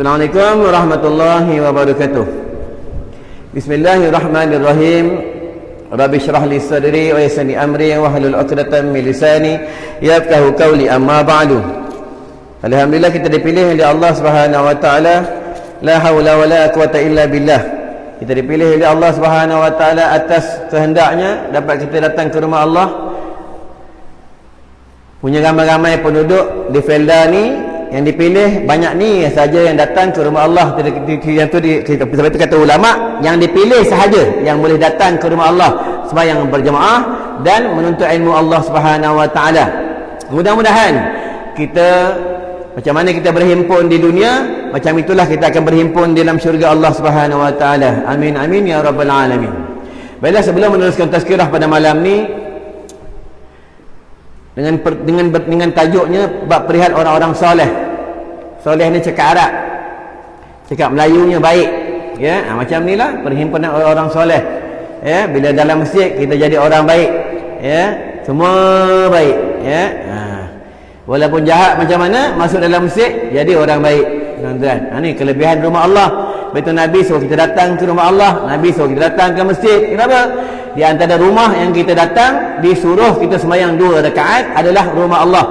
Assalamualaikum warahmatullahi wabarakatuh. Bismillahirrahmanirrahim. Rabbi syrah li sadri wa yassir li amri wahlul 'uqdatam min lisani yafqahu qawli, amma ba'du. Alhamdulillah kita dipilih oleh Allah Subhanahu wa taala. La haula wala quwata illa billah. Kita dipilih oleh Allah Subhanahu wa taala atas kehendaknya dapat kita datang ke rumah Allah. Punya ramai-ramai penduduk di Felda ni yang dipilih banyak ni saja yang datang ke rumah Allah. Yang tu sebab itu kata ulama, yang dipilih sahaja yang boleh datang ke rumah Allah sembahyang berjemaah dan menuntut ilmu Allah Subhanahu wa taala. Mudah-mudahan kita macam mana kita berhimpun di dunia, macam itulah kita akan berhimpun dalam syurga Allah Subhanahu wa taala. Amin amin ya rabbal alamin. Baiklah, sebelum meneruskan tazkirah pada malam ni dengan tajuknya bab perihal orang-orang soleh. Soleh ni cakap Arab, cakap Melayunya baik, ya. Macam ni lah perhimpunan orang-orang soleh, ya. Bila dalam masjid kita jadi orang baik, ya, semua baik, ya. Walaupun jahat macam mana, masuk dalam masjid jadi orang baik, tuan-tuan. Ni kelebihan rumah Allah. Betul, Nabi suruh kita datang ke rumah Allah, Nabi suruh kita datang ke masjid. Kenapa? Di antara rumah yang kita datang disuruh kita sembahyang 2 rakaat adalah rumah Allah.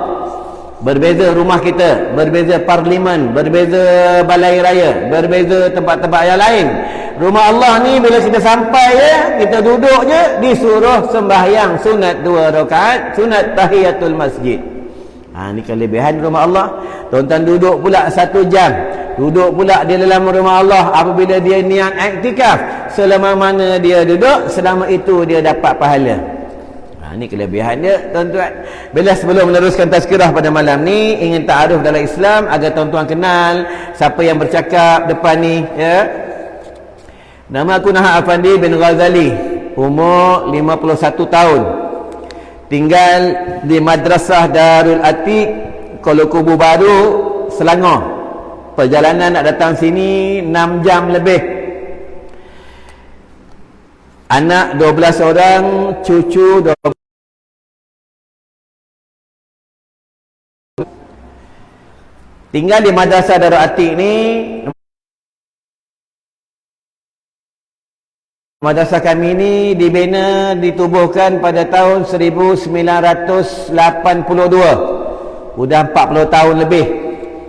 Berbeza rumah kita, berbeza parlimen, berbeza balai raya, berbeza tempat-tempat yang lain. Rumah Allah ni bila kita sampai, ya, kita duduk je disuruh sembahyang sunat 2 rakaat, sunat tahiyatul masjid. Ni kelebihan rumah Allah. Tuan-tuan duduk pula 1 jam, duduk pula di dalam rumah Allah. Apabila dia niat iktikaf, selama mana dia duduk, selama itu dia dapat pahala. Ini kelebihan dia, tuan-tuan. Bila sebelum meneruskan tazkirah pada malam ni, ingin ta'aruf dalam Islam agar tuan-tuan kenal siapa yang bercakap depan ni, ya. Nama aku Nahak Afandi bin Ghazali, umur 51 tahun, tinggal di Madrasah Darul Atiq, Kuala Kubu Baru, Selangor. Perjalanan nak datang sini 6 jam lebih. Anak 12 orang, cucu 12. Tinggal di Madrasah Darul Atiq ni. Madrasah kami ni dibina, ditubuhkan pada tahun 1982. Sudah 40 tahun lebih,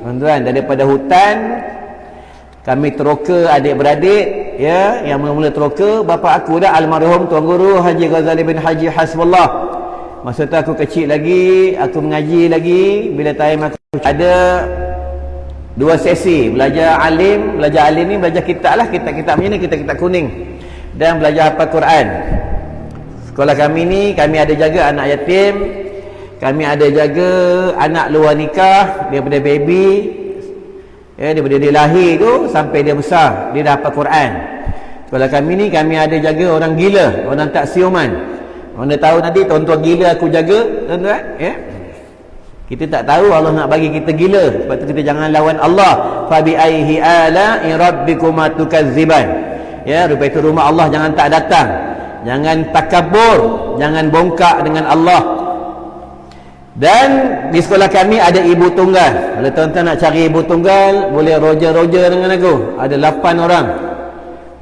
tuan-tuan. Daripada hutan kami teroka adik-beradik, ya. Yang mula-mula teroka bapa aku dah almarhum Tuan Guru Haji Ghazali bin Haji Hasbullah. Masa tu aku kecil lagi, aku mengaji lagi. Bila time aku ada 2 sesi, belajar alim ni belajar kitab lah, kitab-kitab macam ni, kitab-kitab kuning, dan belajar hafal Quran. Sekolah kami ni, kami ada jaga anak yatim, kami ada jaga anak luar nikah daripada baby, ya, daripada dia lahir tu sampai dia besar, dia dah hafal Quran. Sekolah kami ni, kami ada jaga orang gila, orang tak siuman. Mana tahu nanti tuan-tuan gila aku jaga, tuan-tuan, ya. Kita tak tahu Allah nak bagi kita gila, sebab tu kita jangan lawan Allah. Fa bi aihi ala'i rabbikuma tukazziban. Ya, rupa itu rumah Allah jangan tak datang. Jangan takabur, jangan bongkak dengan Allah. Dan di sekolah kami ada ibu tunggal. Kalau tuan-tuan nak cari ibu tunggal, boleh roger dengan aku. Ada 8 orang.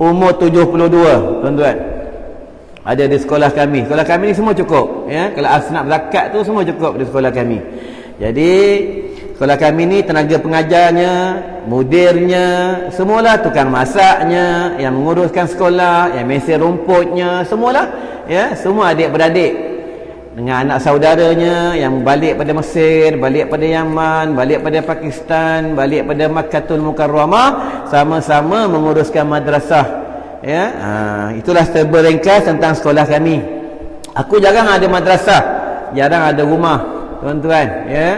Umur 72, tuan-tuan. Ada di sekolah kami. Sekolah kami ni semua cukup, ya. Kalau asnaf zakat tu semua cukup di sekolah kami. Jadi sekolah kami ni tenaga pengajarnya, mudirnya, semualah, tukang masaknya, yang menguruskan sekolah, yang mesin rumputnya, semualah, ya, semua adik-beradik dengan anak saudaranya yang balik pada Mesir, balik pada Yaman, balik pada Pakistan, balik pada Makkahul Mukarramah, sama-sama menguruskan madrasah, ya. Itulah serba ringkas tentang sekolah kami. Aku jarang ada madrasah, jarang ada rumah, tuan-tuan, ya.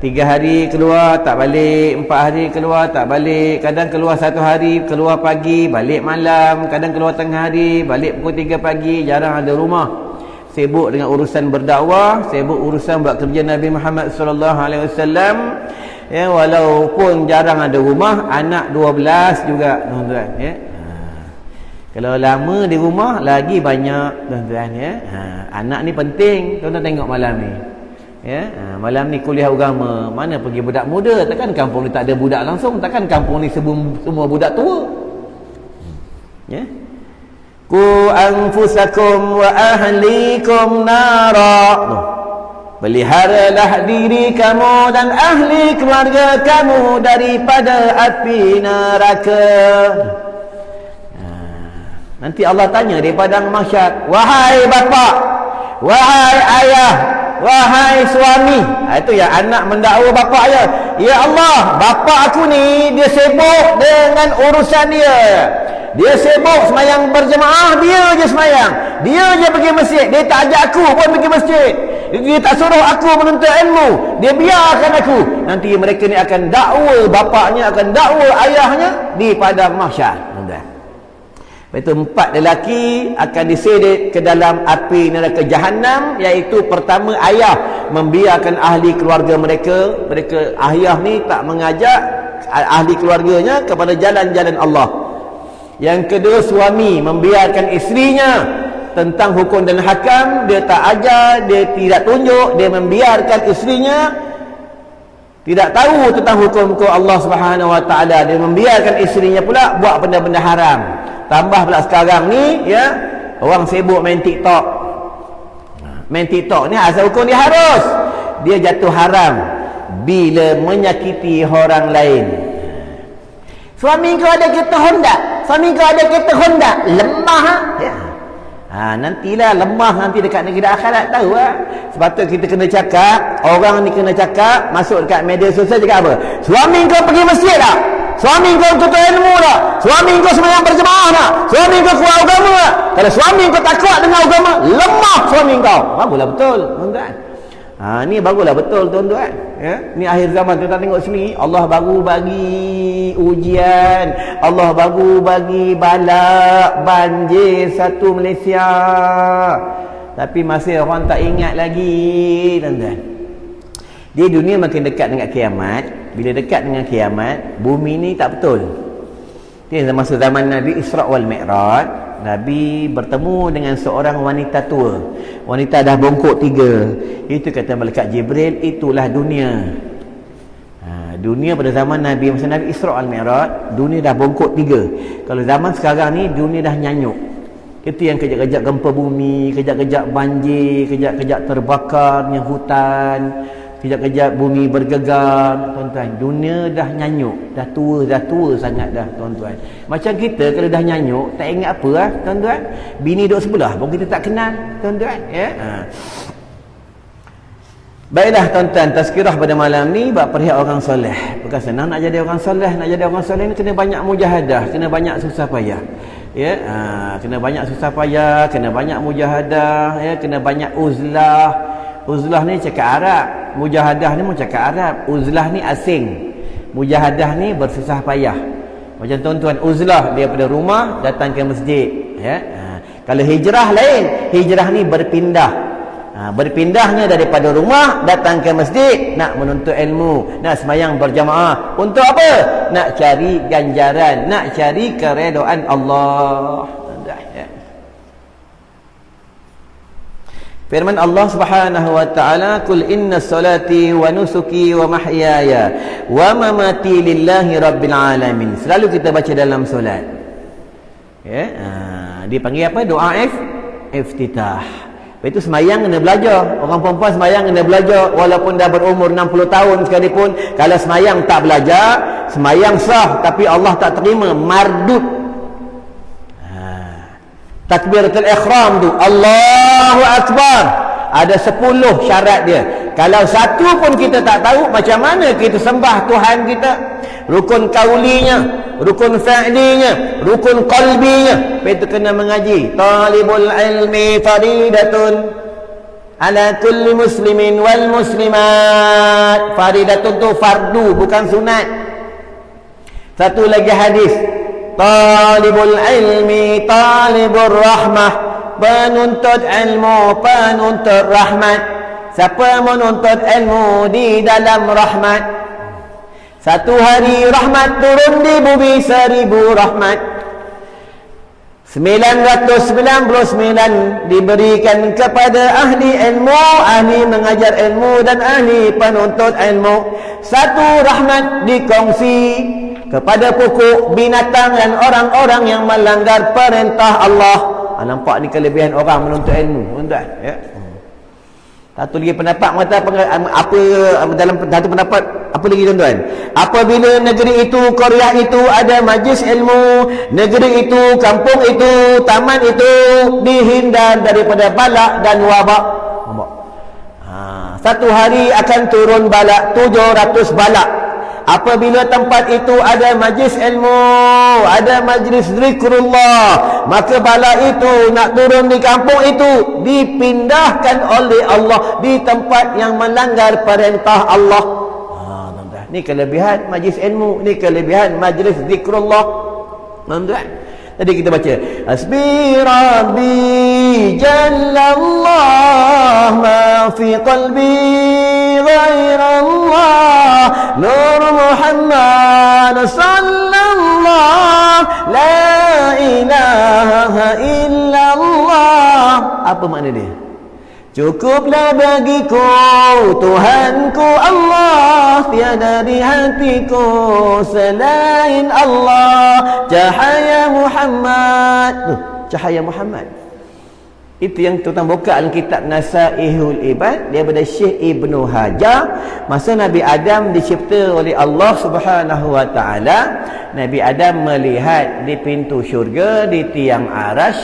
3 hari keluar tak balik, 4 hari keluar tak balik, kadang keluar 1 hari, keluar pagi balik malam, kadang keluar tengah hari balik pukul 3 pagi. Jarang ada rumah. Sibuk dengan urusan berdakwah, sibuk urusan buat kerja Nabi Muhammad sallallahu alaihi wasallam, ya. Walaupun jarang ada rumah, anak 12 juga, tuan-tuan, ya. Kalau lama di rumah lagi banyak, tuan-tuan, ya. Anak ni penting, tuan-tuan tengok malam ni. Ya, malam ni kuliah agama, mana pergi budak muda? Takkan kampung ni tak ada budak langsung, takkan kampung ni semua budak tua. Ya. Ku anfusakum wa ahlikum nara. Peliharalah diri kamu dan ahli keluarga kamu daripada api neraka. Nanti Allah tanya di padang mahsyar, wahai bapa, wahai ayah, wahai suami. Itu yang anak mendakwa bapa dia. Ya Allah, bapa aku ni dia sibuk dengan urusan dia. Dia sibuk semayang berjemaah, dia je semayang. Dia je pergi masjid. Dia tak ajak aku pun pergi masjid. Dia tak suruh aku menuntut ilmu. Dia biarkan aku. Nanti mereka ni akan dakwa bapaknya, akan dakwa ayahnya di padang mahsyar. Itu 4 lelaki akan disedet ke dalam api neraka Jahannam, iaitu pertama ayah membiarkan ahli keluarga mereka ayah ni tak mengajak ahli keluarganya kepada jalan-jalan Allah. Yang kedua, suami membiarkan isterinya tentang hukum dan hakam, dia tak ajar, dia tidak tunjuk, dia membiarkan isterinya tidak tahu tentang hukum-hukum Allah Subhanahu Wa Taala, dia membiarkan isterinya pula buat benda-benda haram. Tambah pula sekarang ni, ya, orang sibuk main TikTok. Main TikTok ni asal hukum dia harus. Dia jatuh haram bila menyakiti orang lain. Suami kau ada kereta Honda, suami kau ada kereta Honda, lemah ha? Ya. Nantilah lemah nanti dekat negeri akhirat tahu lah. Sebab tu kita kena cakap, orang ni kena cakap, masuk dekat media sosial cakap apa? Suami kau pergi masjid tak? Suami kau tuntut ilmu tak? Suami kau semayang berjemaah tak? Suami kau keluar agama tak? Kalau suami kau tak kuat dengan agama, lemah suami kau. Baguslah betul, tuan-tuan. Ni baguslah betul, tuan-tuan. Ya? Ni akhir zaman, tuan-tuan tengok sini, Allah baru bagi ujian, Allah baru bagi balak banjir satu Malaysia. Tapi masih orang tak ingat lagi, tuan-tuan. Di dunia makin dekat dengan kiamat. Bila dekat dengan kiamat, bumi ni tak betul. Dia masa zaman Nabi Isra' wal Mi'raj, Nabi bertemu dengan seorang wanita tua. Wanita dah bongkok 3. Itu kata malaikat Jibril, itulah dunia. Dunia pada zaman Nabi, masa Nabi Isra' wal Mi'raj, dunia dah bongkok 3. Kalau zaman sekarang ni, dunia dah nyanyuk. Itu yang kejap-kejap gempa bumi, kejap-kejap banjir, kejap-kejap terbakarnya hutan, kejap-kejap bumi bergegar, tuan-tuan. Dunia dah nyanyuk, dah tua sangat dah, tuan-tuan. Macam kita kalau dah nyanyuk, tak ingat apa lah, tuan-tuan. Bini duduk sebelah pun kita tak kenal, tuan-tuan. Ya? Baiklah, tuan-tuan, tazkirah pada malam ni bab perihal orang soleh. Bukan senang nak jadi orang soleh. Nak jadi orang soleh ni kena banyak mujahadah, kena banyak susah payah. Ya, kena banyak susah payah, kena banyak mujahadah, ya, kena banyak uzlah. Uzlah ni cakap Arab, mujahadah ni pun cakap Arab. Uzlah ni asing, mujahadah ni bersusah payah. Macam tuan-tuan, uzlah daripada rumah datang ke masjid, ya. Kalau hijrah lain, hijrah ni berpindah. Berpindahnya daripada rumah datang ke masjid nak menuntut ilmu, nak semayang berjamaah. Untuk apa? Nak cari ganjaran, nak cari keredaan Allah. Firman Allah Subhanahu wa taala, "Qul inna salati wa nusuki wa mahyaya wa mamati lillahi rabbil alamin." Selalu kita baca dalam solat. Ya, dipanggil apa? Doa iftitah. Itu semayang kena belajar. Orang perempuan semayang kena belajar walaupun dah berumur 60 tahun sekalipun. Kalau semayang tak belajar, semayang sah tapi Allah tak terima, mardud. Takbiratul ihram tu, Allahu Akbar, ada 10 syarat dia. Kalau satu pun kita tak tahu, macam mana kita sembah Tuhan kita? Rukun kaulinya, rukun fa'linya, rukun qalbinya, itu kena mengaji. Talibul ilmi faridatun ala kulli muslimin wal muslimat. Faridatun tu fardu, bukan sunat. Satu lagi hadis, talibul ilmi talibur rahmah, penuntut ilmu penuntut rahmat. Siapa menuntut ilmu di dalam rahmat, satu hari rahmat turun di bumi 1000 rahmat. 999 diberikan kepada ahli ilmu, ahli mengajar ilmu dan ahli penuntut ilmu. Satu rahmat dikongsi kepada pokok, binatang dan orang-orang yang melanggar perintah Allah. Nampak ni kelebihan orang menuntut ilmu, tuan-tuan, ya. Satu lagi pendapat mengata apa dalam satu pendapat apa lagi, tuan-tuan? Apabila negeri itu, Korea itu ada majlis ilmu, negeri itu, kampung itu, taman itu dihindar daripada balak dan wabak. Satu hari akan turun balak 700 balak. Apabila tempat itu ada majlis ilmu, ada majlis zikrullah, maka bala itu nak turun di kampung itu dipindahkan oleh Allah di tempat yang melanggar perintah Allah. Tuan-tuan, ni kelebihan majlis ilmu, ni kelebihan majlis zikrullah. Tuan-tuan, tadi kita baca Hasbi Rabbi Jallallah ma fi qalbi ghairallah Nur Muhammad sallallahu la ilaha illallah. Apa makna dia? Cukuplah bagiku Tuhanku Allah, tiada di hatiku selain Allah. Cahaya Muhammad, cahaya Muhammad. Itu yang tuan buka dalam kitab Nasaihul Ibad daripada Syekh Ibnu Hajar. Masa Nabi Adam dicipta oleh Allah Subhanahu wa taala, Nabi Adam melihat di pintu syurga, di tiang arash,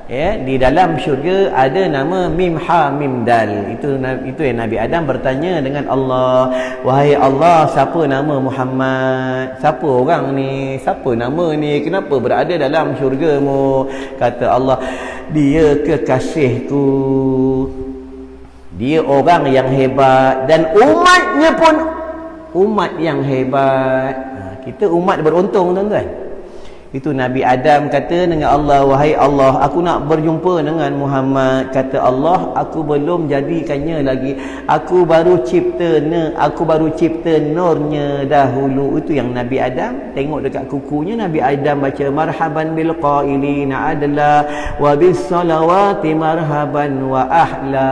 ya, di dalam syurga ada nama Mim Ha Mim Dal. Itu yang Nabi Adam bertanya dengan Allah, wahai Allah, siapa nama Muhammad? Siapa orang ni? Siapa nama ni? Kenapa berada dalam syurgamu? Kata Allah, dia kekasihku, dia orang yang hebat dan umatnya pun umat yang hebat. Kita umat beruntung, tuan-tuan. Itu Nabi Adam kata dengan Allah, wahai Allah, aku nak berjumpa dengan Muhammad. Kata Allah, aku belum jadikannya lagi, aku baru cipta nurnya dahulu. Itu yang Nabi Adam tengok dekat kukunya. Nabi Adam baca marhaban bil qailina adla wa bis salawati marhaban wa ahla.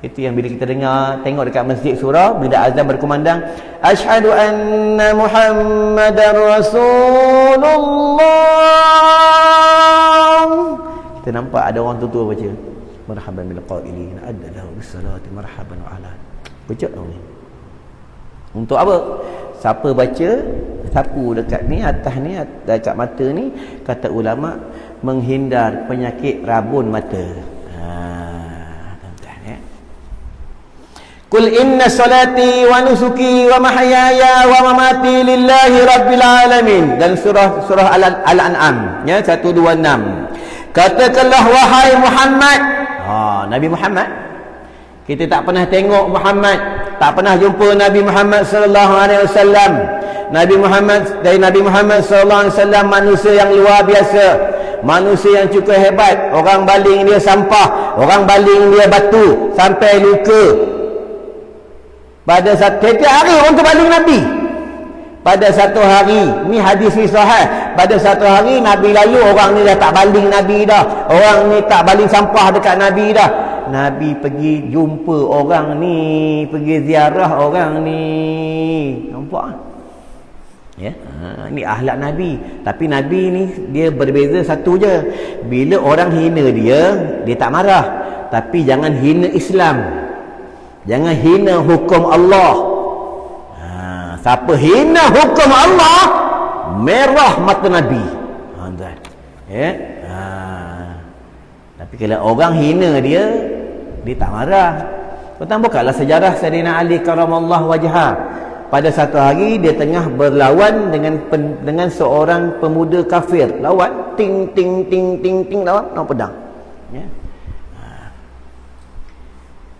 Itu yang bila kita dengar, tengok dekat masjid surau, bila azan berkumandang, asyhadu anna Muhammadar Rasulullah, kita nampak ada orang tua-tua baca marhaban bil qailin adallahu bis salati marhaban wa ala. Baca ni untuk apa? Siapa baca, sapu dekat ni, atas ni, dekat mata ni, kata ulama, menghindar penyakit rabun mata. Qul inna salati wa nusuki wa mahyaya wa mamati lillahi rabbil alamin. Dan surah Al-An'am, ya, 126. Katakanlah wahai Muhammad. Nabi Muhammad. Kita tak pernah tengok Muhammad, tak pernah jumpa Nabi Muhammad sallallahu alaihi wasallam. Nabi Muhammad sallallahu alaihi wasallam manusia yang luar biasa, manusia yang cukup hebat. Orang baling dia sampah, orang baling dia batu sampai luka. Pada setiap hari orang tu baling Nabi. Pada satu hari, ni hadis ni sahih, pada satu hari Nabi lalu, orang ni dah tak baling Nabi dah, orang ni tak baling sampah dekat Nabi dah. Nabi pergi jumpa orang ni, pergi ziarah orang ni. Nampak? Ya, ni akhlak Nabi. Tapi Nabi ni dia berbeza satu je, bila orang hina dia tak marah. Tapi jangan hina Islam, jangan hina hukum Allah. Siapa hina hukum Allah, merah mata Nabi. Ya. Tapi kalau orang hina dia tak marah. Tuan bukalah sejarah Sayyidina Ali karamallahu wajhah. Pada satu hari dia tengah berlawan dengan seorang pemuda kafir. Lawan ting lawan pedang. Ya.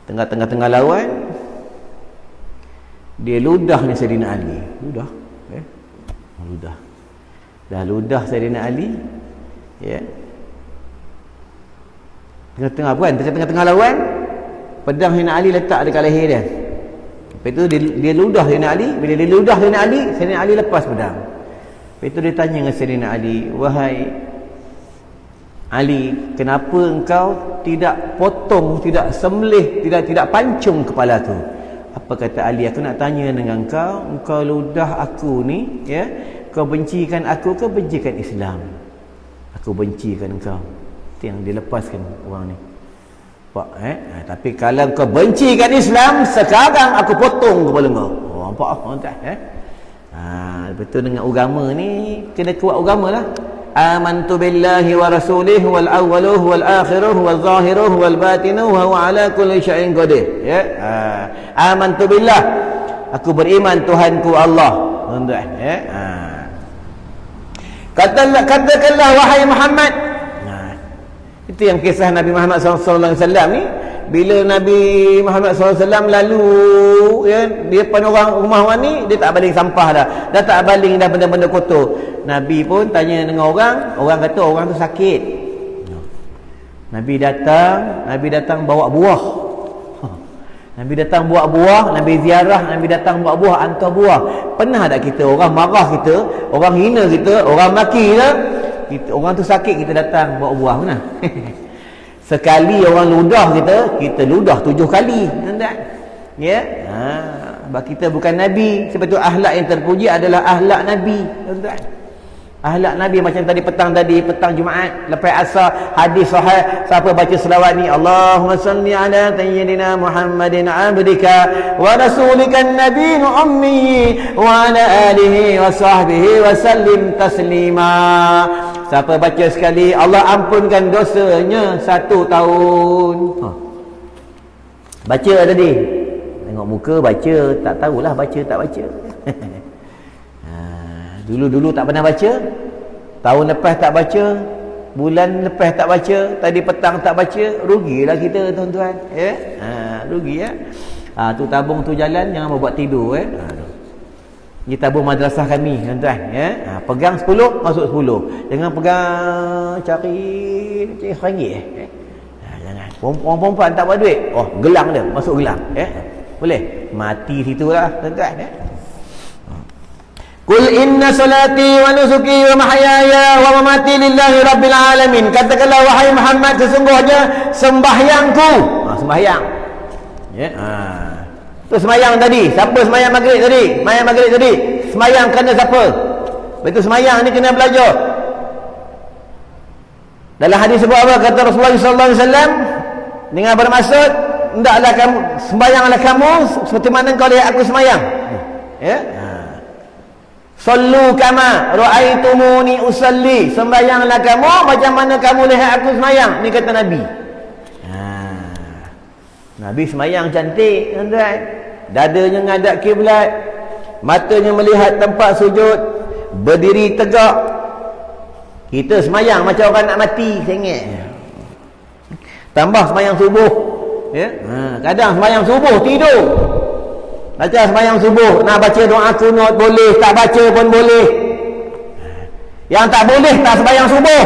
Tengah lawan, dia ludahnya Sayyidina Ali. Dah ludah Sayyidina Ali, ya. Tengah-tengah lawan, pedang Sayyidina Ali letak dekat leher dia. Lepas itu dia ludah Sayyidina Ali. Bila dia ludah Sayyidina Ali lepas pedang. Lepas itu dia tanya dengan Sayyidina Ali, wahai Ali, kenapa engkau tidak potong, tidak sembelih, tidak pancung kepala tu? Apa kata Ali? Aku nak tanya dengan engkau ludah aku ni, ya, kau bencikan aku ke bencikan Islam? Aku bencikan engkau. Itu yang dilepaskan orang ni. Nampak, tapi kalau kau bencikan Islam, sekarang aku potong kepala kau. Oh, nampak tak? Betul dengan agama ni, kena kuat agama lah. Amantu billahi wa rasulihi wal awwaluh wal akhiruh wal zahiruh wal batinuh wa huwa ala kulli syai'in qadir. Ya. Amantu billah. Aku beriman Tuhanku Allah. Tuan-tuan, ya. Katakanlah wahai Muhammad. Itu yang kisah Nabi Muhammad sallallahu alaihi wasallam ni. Bila Nabi Muhammad SAW lalu, ya, dia depan orang rumah orang ni, dia tak baling sampah dah. Dah tak baling dah benda-benda kotor. Nabi pun tanya dengan orang kata orang tu sakit. Nabi datang bawa buah. Nabi datang bawa buah, Nabi ziarah, Nabi datang bawa buah, hantar buah. Pernah tak kita orang marah kita, orang hina kita, orang maki kita, orang tu sakit kita datang bawa buah mana? Sekali orang ludah kita ludah 7 kali. Nampak? Ya. Sebab kita bukan Nabi. Sebab tu akhlak yang terpuji adalah akhlak Nabi. Nampak? Akhlak Nabi macam petang Jumaat lepas asar, hadis sahih, siapa baca selawat ni, Allahumma salli ala sayyidina Muhammadin abdika wa rasulika an-nabiyyi ummi wa ala alihi wa sahbihi wa sallim taslima. Siapa baca sekali, Allah ampunkan dosanya 1 tahun. Baca tadi. Tengok muka baca, tak tahulah baca tak baca. Dulu tak pernah baca, tahun lepas tak baca, bulan lepas tak baca, tadi petang tak baca, rugilah kita tuan-tuan, ya. Rugi, ya. Tu tabung tu jalan, jangan buat tidur, ya. Ni tabung madrasah kami tuan-tuan, ya. Pegang 10 masuk 10, jangan pegang cari RM1, jangan. Perempuan tak buat duit, gelang dia masuk gelang, ya. Boleh mati situlah tuan-tuan, ya. Qul inna salati wa nusuki wa mahyaya wa mamati lillahi rabbil alamin. Katakanlah wahai Muhammad, sesungguhnya sembahyangku. Sembahyang. Ya. Tu sembahyang tadi. Siapa sembahyang maghrib tadi? Sembahyang maghrib tadi. Sembahyang kerana siapa? Betul, sembahyang ni kena belajar. Dalam hadis sebut apa? Kata Rasulullah sallallahu alaihi wasallam dengan bermaksud, hendaklah kamu sembahyanglah kamu seperti mana kau lihat aku sembahyang. Ya. Sallu kama ra'aitumuni usalli. Sembahyanglah kamu macam mana kamu lihat aku sembahyang. Ni kata Nabi. Nabi sembahyang cantik, tuan-tuan. Dadanya ngadap kiblat, matanya melihat tempat sujud, berdiri tegak. Kita sembahyang macam orang nak mati, sengit. Tambah sembahyang subuh, ya. Kadang sembahyang subuh tidur. Baca sembahyang subuh, nak baca doa kunut boleh, tak baca pun boleh. Yang tak boleh tak sembahyang subuh.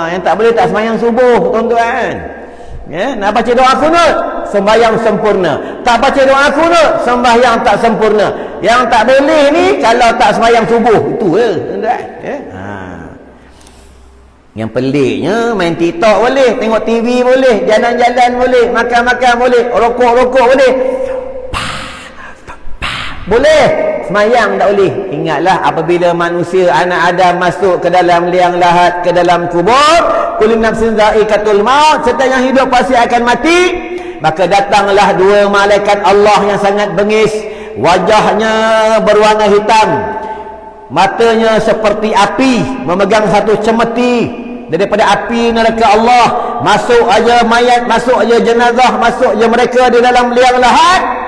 Yang tak boleh tak sembahyang subuh, tuan-tuan. Ya, nak baca doa kunut, sembahyang sempurna. Tak baca doa kunut, sembahyang tak sempurna. Yang tak boleh ni kalau tak sembahyang subuh, itu tuan-tuan. Ya. Yang peliknya, main TikTok boleh, tengok TV boleh, jalan-jalan boleh, makan-makan boleh, rokok-rokok boleh. Boleh, semayang tak boleh. Ingatlah apabila manusia anak Adam masuk ke dalam liang lahat, ke dalam kubur, kullu nafsin dha'iqatul maut, setiap yang hidup pasti akan mati. Maka datanglah 2 malaikat Allah yang sangat bengis, wajahnya berwarna hitam, matanya seperti api, memegang satu cemeti daripada api neraka Allah. Masuk aja mayat, masuk aja jenazah, masuk aja mereka di dalam liang lahat.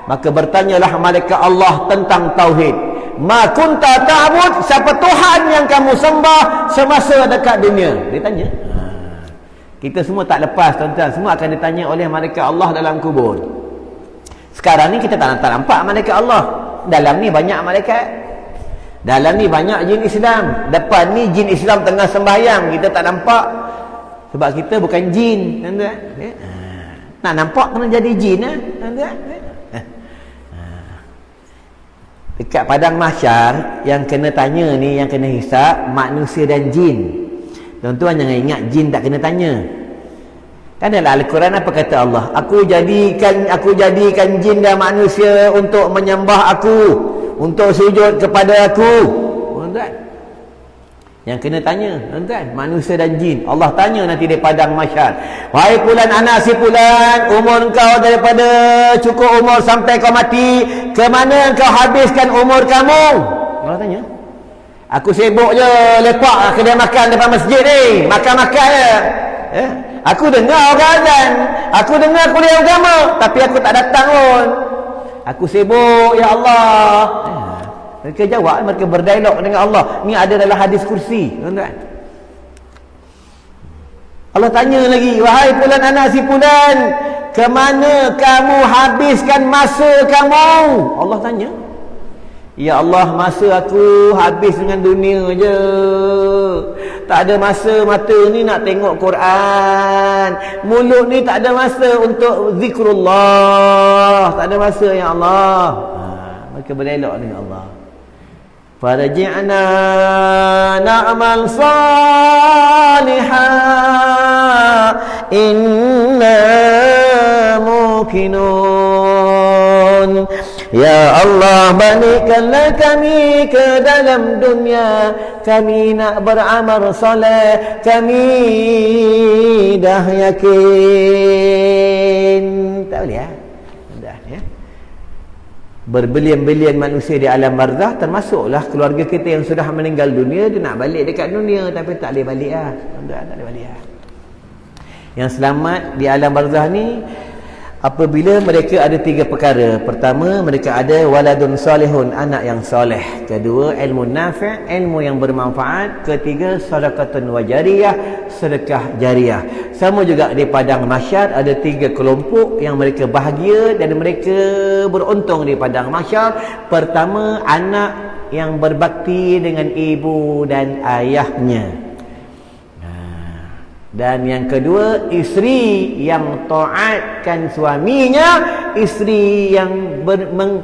Maka bertanyalah malaikat Allah tentang tauhid. Ma kunta ta'bud, siapa Tuhan yang kamu sembah semasa dekat dunia? Dia tanya. Kita semua tak lepas, tuan-tuan. Semua akan ditanya oleh malaikat Allah dalam kubur. Sekarang ni kita tak nampak malaikat Allah. Dalam ni banyak malaikat. Dalam ni banyak jin Islam. Depan ni jin Islam tengah sembahyang, kita tak nampak. Sebab kita bukan jin, tuan-tuan. Nak nampak kena jadi jin, tuan-tuan. Dekat padang mahsyar, yang kena tanya ni, yang kena hisap manusia dan jin. Tuan-tuan jangan ingat jin tak kena tanya. Kan dalam Al-Quran apa kata Allah? Aku jadikan jin dan manusia untuk menyembah aku, untuk sujud kepada aku. Tuan-tuan, yang kena tanya, tuan-tuan, manusia dan jin. Allah tanya nanti di padang mahsyar, wahai fulan anak si fulan, umur kau daripada cukup umur sampai kau mati, ke mana kau habiskan umur kamu? Allah tanya. Aku sibuk je lepak kedai makan depan masjid ni, makan-makan je. Aku dengar orang azan, aku dengar kuliah agama, tapi aku tak datang pun. Aku sibuk, ya Allah. Mereka jawab, mereka berdialog dengan Allah. Ni ada dalam hadis kursi, tuan-tuan. Allah tanya lagi, wahai fulan anak si fulan, ke mana kamu habiskan masa kamu? Allah tanya. Ya Allah, masa aku habis dengan dunia je. Tak ada masa mata ni nak tengok Quran. Mulut ni tak ada masa untuk zikrullah. Tak ada masa, ya Allah. Mereka berelok dengan Allah. Farji'na na'mal salihah inna muqinun. Ya Allah, balikkanlah kami ke dalam dunia. Kami nak beramal soleh, kami dah yakin. Tak boleh ya? Dah ya. Berbilion-bilion manusia di alam barzah, termasuklah keluarga kita yang sudah meninggal dunia. Dia nak balik dekat dunia tapi tak boleh balik lah. Tak boleh balik lah. Yang selamat di alam barzah ni apabila mereka ada 3 perkara. Pertama, mereka ada waladun salihun, anak yang soleh. Kedua, ilmu nafi', ilmu yang bermanfaat. Ketiga, sadaqatun wa jariyah, sedekah jariah. Sama juga di padang mahsyar ada 3 kelompok yang mereka bahagia dan mereka beruntung di padang mahsyar. Pertama, anak yang berbakti dengan ibu dan ayahnya. Dan yang kedua, isteri yang taatkan suaminya, isteri yang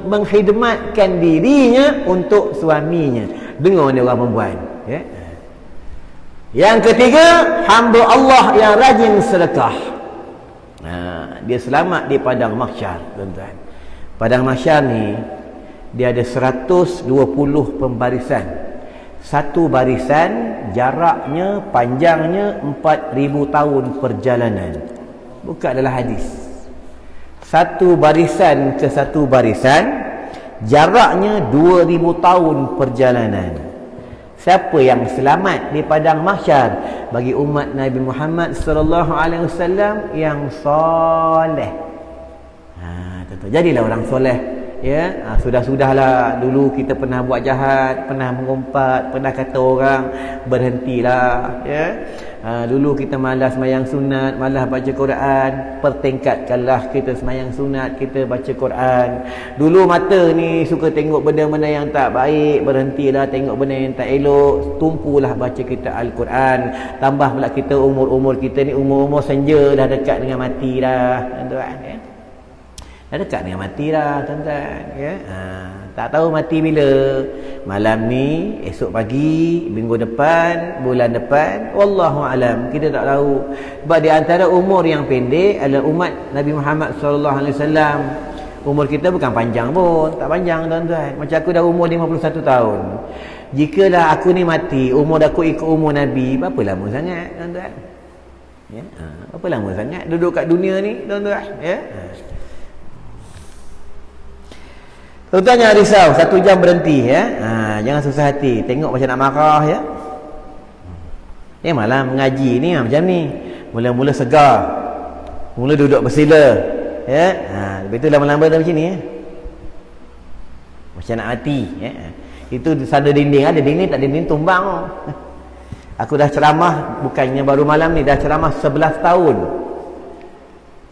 mengkhidmatkan dirinya untuk suaminya. Dengar ni orang perempuan ya? Yang ketiga, hamba Allah yang rajin sedekah. Dia selamat di padang mahsyar, tuan-tuan. Padang mahsyar ni dia ada 120 pembarisan. Satu barisan jaraknya, panjangnya 4,000 tahun perjalanan. Buka dalam hadis. Satu barisan ke satu barisan jaraknya 2,000 tahun perjalanan. Siapa yang selamat di padang mahsyar? Bagi umat Nabi Muhammad sallallahu alaihi wasallam yang soleh. Jadilah orang soleh. Ya, sudah-sudahlah dulu kita pernah buat jahat, pernah mengumpat, pernah kata orang berhentilah ya. Dulu kita malas sembahyang sunat, malas baca Quran, pertingkatkanlah kita sembahyang sunat, kita baca Quran. Dulu mata ni suka tengok benda-benda yang tak baik, berhentilah tengok benda yang tak elok, tumpulah baca kita Al-Quran. Tambah pula kita umur-umur kita ni umur-umur senja, dah dekat dengan mati dah, tuan-tuan ya. Dah dekat dengan mati dah, tuan-tuan ya. Tak tahu mati bila, malam ni, esok pagi, minggu depan, bulan depan, wallahu alam, kita tak tahu. Sebab di antara umur yang pendek adalah umat Nabi Muhammad sallallahu alaihi wasallam. Umur kita bukan panjang pun, tak panjang, tuan-tuan. Macam aku dah umur 51 tahun. Jikalau aku ni mati, umur aku ikut umur Nabi, berapa lama sangat, tuan-tuan ya? Berapa lama sangat duduk kat dunia ni, tuan-tuan ya? Tuan-tuan jangan risau, 1 jam berhenti ya. Jangan susah hati, tengok macam nak marah ya. Malam mengaji ni macam ni. Mula-mula segar, mula duduk bersila ya. Lepas tu lama-lama dah macam ni ya. Macam nak mati ya. Itu sana dinding, ada dinding tak dinding tumbang. Aku dah ceramah, bukannya baru malam ni, dah ceramah 11 tahun.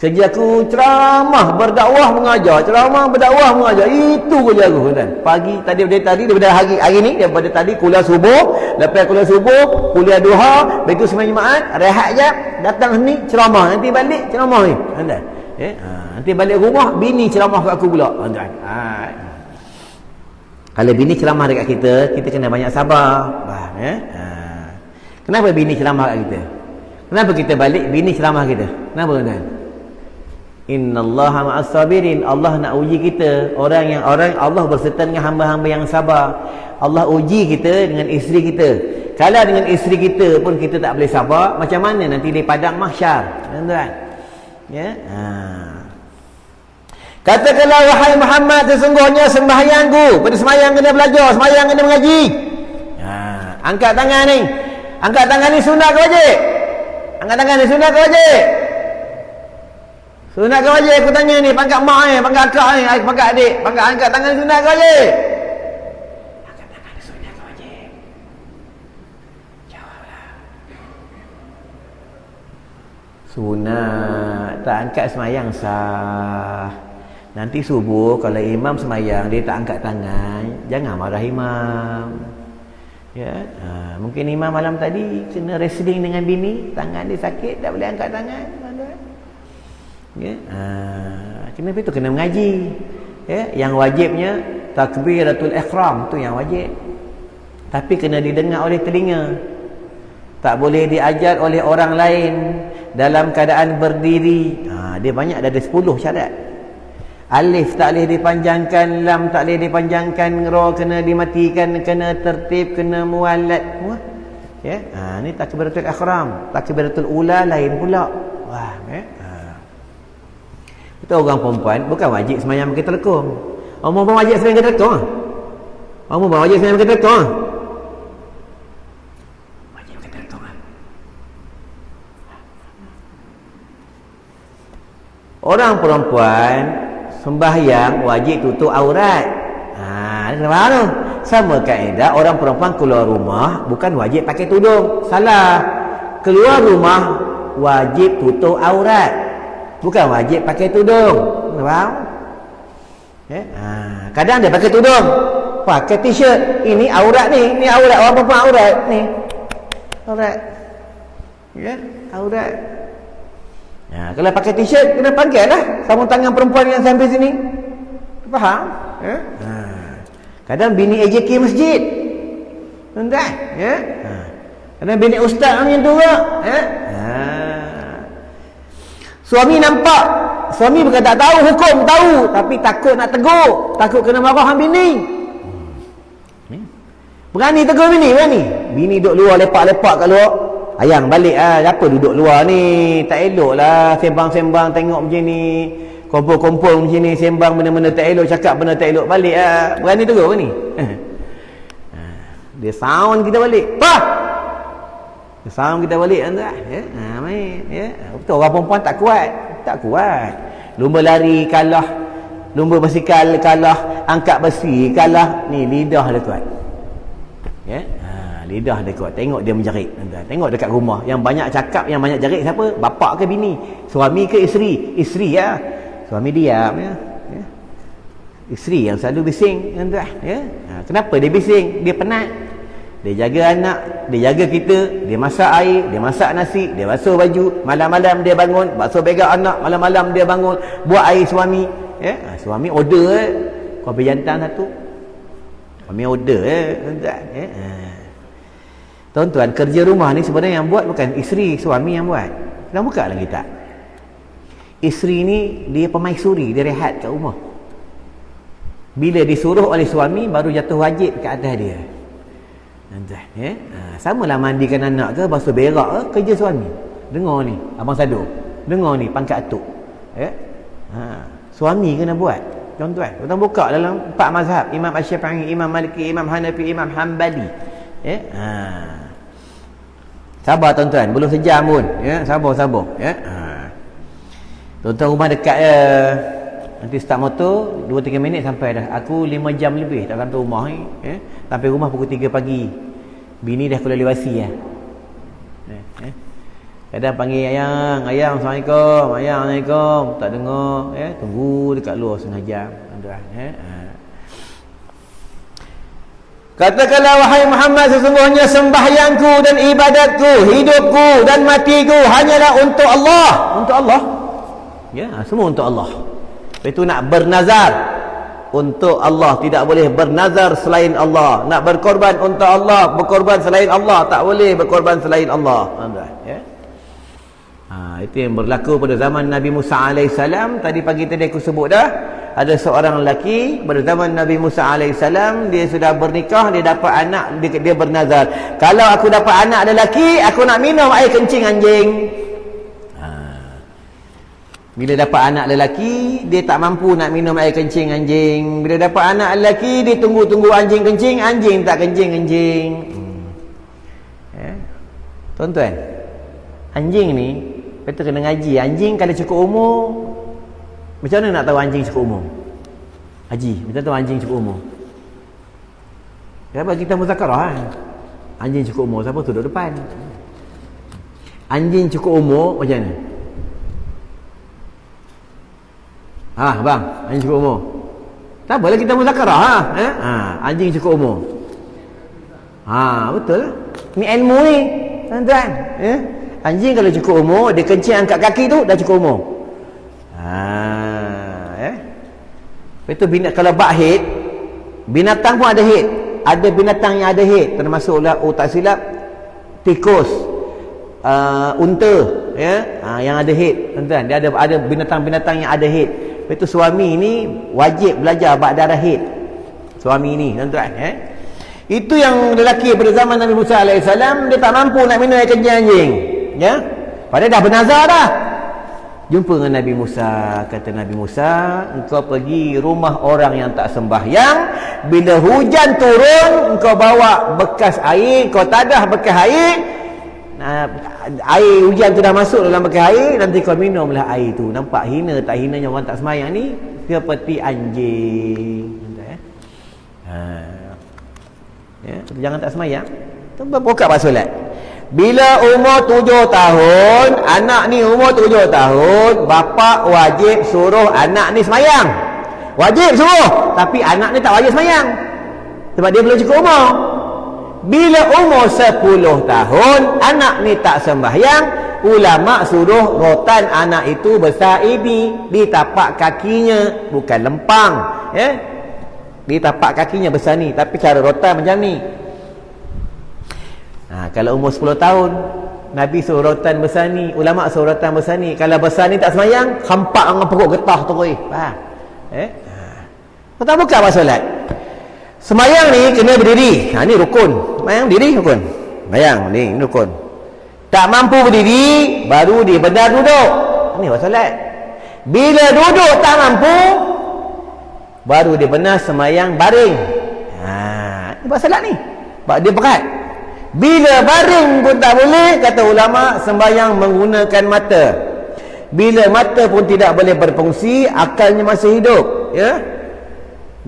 Kerja aku ceramah, berdakwah, mengajar, ceramah, berdakwah, mengajar. Itu kerja aku, kan. Pagi tadi daripada hari ni, daripada tadi kuliah subuh, lepas kuliah subuh, kuliah duha, begitu sembahyang Jumaat, rehat jap, datang sini ceramah, nanti balik ceramah ni. Kan? Nanti balik rumah, bini ceramah kat aku pula. Kan? Kalau bini ceramah dekat kita, kita kena banyak sabar. Faham ya? Kenapa bini ceramah kat kita? Kenapa kita balik bini ceramah kita? Kenapa tuan-tuan? Innallaha ma'as sabirin. Allah nak uji kita. Orang Allah berserta dengan hamba-hamba yang sabar. Allah uji kita dengan isteri kita. Kalau dengan isteri kita pun kita tak boleh sabar, macam mana nanti di padang mahsyar? Tuan-tuan. Ya. Katakanlah wahai Muhammad, sesungguhnya sembahyangku. Pada sembahyang kena belajar, sembahyang kena mengaji. Angkat tangan ni. Angkat tangan ni sunat ke wajib? Angkat tangan ni sunat ke wajib? Sunat ke wajib? Aku tanya ni, pangkat mak ni, pangkat akak ni, pangkat adik, pangkat angkat tangan ni sunat ke wajib? Angkat tangan ni sunat ke wajib? Jawablah. Sunat. Tak angkat semayang sah. Nanti subuh kalau imam semayang dia tak angkat tangan, jangan marah imam. Ya, mungkin imam malam tadi kena wrestling dengan bini, tangan dia sakit, tak boleh angkat tangan. Ya, kenapa itu kena mengaji? Ya, yang wajibnya takbiratul ihram tu yang wajib. Tapi kena didengar oleh telinga. Tak boleh diajar oleh orang lain dalam keadaan berdiri. Dia banyak, ada 10 syarat. Alif tak boleh dipanjangkan, lam tak boleh dipanjangkan, ra kena dimatikan, kena tertib, kena mualat. Ya, ni takbiratul ihram. Takbiratul ula lain pula. Wah, kita orang perempuan bukan wajib sembahyang pakai telekung. Orang perempuan wajib sembahyang pakai telekung. Orang perempuan wajib sembahyang pakai telekung. Wajib pakai telekung. Orang perempuan sembahyang wajib tutup aurat. Kenapa tu? Sama kaedah orang perempuan keluar rumah bukan wajib pakai tudung. Salah. Keluar rumah wajib tutup aurat, bukan wajib pakai tudung. Faham? Kadang dia pakai tudung, pakai t-shirt. Ini aurat ni. Ni aurat orang perempuan, aurat ni. Aurat. Ya, aurat. Kalau pakai t-shirt kena panggil lah sambung tangan perempuan yang sampai sini. Faham? Ya? Kadang bini AJK masjid. Tuan-tuan, ya? Kadang bini ustaz macam tu ke? Ya? Suami nampak, suami bukan tak tahu hukum, tahu, tapi takut nak tegur, takut kena marah dengan bini. Berani tegur bini, berani. Bini duduk luar lepak-lepak kat luar. Ayang balik apa duduk luar ni? Tak elok lah sembang-sembang tengok macam ni. Kumpul-kumpul macam ni, sembang benda-benda tak elok, cakap benda tak elok, balik berani tegur ke ni? Dia sound kita balik. Pah! Dia sound kita balik tuan-tuan. Ya? Main. Ya? Betul orang perempuan tak kuat. Tak kuat. Lumba lari kalah. Lumba basikal kalah. Angkat besi kalah. Ni lidah dia kuat. Ya? Lidah dia kuat. Tengok dia menjerit. Tengok dekat rumah. Yang banyak cakap, yang banyak jerit siapa? Bapa ke bini? Suami ke isteri? Isteri ya. Suami diam ya. Isteri yang selalu bising. Ya? Kenapa dia bising? Dia penat. Dia jaga anak, dia jaga kita, dia masak air, dia masak nasi, dia basuh baju, malam-malam dia bangun, basuh beg anak, malam-malam dia bangun, buat air suami. Ya? Suami order kopi jantan satu. Suami order tuan-tuan. Ya? Tuan-tuan, kerja rumah ni sebenarnya yang buat bukan isteri, suami yang buat. Kita buka lagi tak? Isteri ni dia pemaisuri, dia rehat kat rumah. Bila disuruh oleh suami baru jatuh wajib ke atas dia. Ya? Samalah mandikan anak ke, basuh berak ke, kerja suami. Dengar ni Abang Sado, dengar ni pangkat atuk. Ya? Suami kena buat. Tuan-tuan, kita buka dalam 4 mazhab, Imam Asy-Syafi'i, Imam Maliki, Imam Hanafi, Imam Hanbali. Ya? Sabar tuan-tuan, belum sejam pun. Ya, sabar. Ya? Tuan-tuan rumah dekat je. Nanti start motor 2-3 minit sampai dah. Aku 5 jam lebih tak kantor rumah ni. Ya? Sampai rumah pukul 3 pagi. Bini dah keluar lewasi ya. Kadang panggil ayang, Assalamualaikum, Assalamualaikum. Tak dengar, ya, tunggu dekat luar setengah jam. Ya? Katakanlah wahai Muhammad, sesungguhnya sembahyangku dan ibadatku, hidupku dan matiku hanyalah untuk Allah. Untuk Allah. Ya, semua untuk Allah. Lepas itu nak bernazar. untuk Allah, tidak boleh bernazar selain Allah. Nak berkorban untuk Allah, berkorban selain Allah, tak boleh berkorban selain Allah. Ya? Itu yang berlaku pada zaman Nabi Musa alaihissalam. Tadi pagi tadi aku sebut dah, ada seorang lelaki pada zaman Nabi Musa alaihissalam, dia sudah bernikah, dia dapat anak, dia bernazar, kalau aku dapat anak lelaki, aku nak minum air kencing anjing. Bila dapat anak lelaki, dia tak mampu nak minum air kencing anjing. Bila dapat anak lelaki, dia tunggu-tunggu anjing kencing, anjing tak kencing. Ya. Tuan-tuan, anjing ni betul kena ngaji. Anjing kalau cukup umur, macam mana nak tahu anjing cukup umur? Haji, macam tahu anjing cukup umur? Ya, bagi kita muzakarah kan? Anjing cukup umur, siapa tu duduk depan? Anjing cukup umur macam mana? Bang, anjing cukup umur. Tak boleh kita muzakarah anjing cukup umur. Betul lah. Ni ilmu ni, tuan-tuan. Anjing kalau cukup umur, dia kencing angkat kaki tu dah cukup umur. Lepas tu kalau bak head, binatang pun ada head. Ada binatang yang ada head, termasuklah tak silap tikus, unta, yang ada head, tuan-tuan. Dia ada binatang-binatang yang ada head. Lepas tu suami ni wajib belajar bab darah haid. Suami ni, tuan-tuan, itu yang lelaki pada zaman Nabi Musa alaihissalam, dia tak mampu nak minum air kencing anjing. Ya? Padahal dah bernazar dah. Jumpa dengan Nabi Musa, kata Nabi Musa, engkau pergi rumah orang yang tak sembahyang, bila hujan turun, engkau bawa bekas air, kau tadah bekas air, air hujan tu dah masuk dalam bekas air, nanti kau minumlah air tu. Nampak hina tak hinanya orang tak semayang ni? Seperti anjing. Jangan tak semayang, buka pak solat. Bila umur 7 tahun, anak ni umur 7 tahun, bapa wajib suruh anak ni semayang. Wajib suruh, tapi anak ni tak wajib semayang sebab dia belum cukup umur. Bila umur 10 tahun, anak ni tak sembahyang, ulama suruh rotan anak itu besar ini di tapak kakinya, bukan lempang, di tapak kakinya besar ni, tapi cara rotan macam ni. Kalau umur 10 tahun, Nabi suruh rotan besar ni, ulama suruh rotan besar ni. Kalau besar ni tak sembahyang, hampak dengan perut getah terus. Faham? Tak buka apa solat. Sembahyang ni kena berdiri. Ni rukun. Sembahyang diri rukun. Sembahyang ni rukun. Tak mampu berdiri, baru dia benar duduk. Ni apa solat. Bila duduk tak mampu, baru dia benar sembahyang baring. Ni apa solat ni? Sebab dia berat. Bila baring pun tak boleh, kata ulama, sembahyang menggunakan mata. Bila mata pun tidak boleh berfungsi, akalnya masih hidup,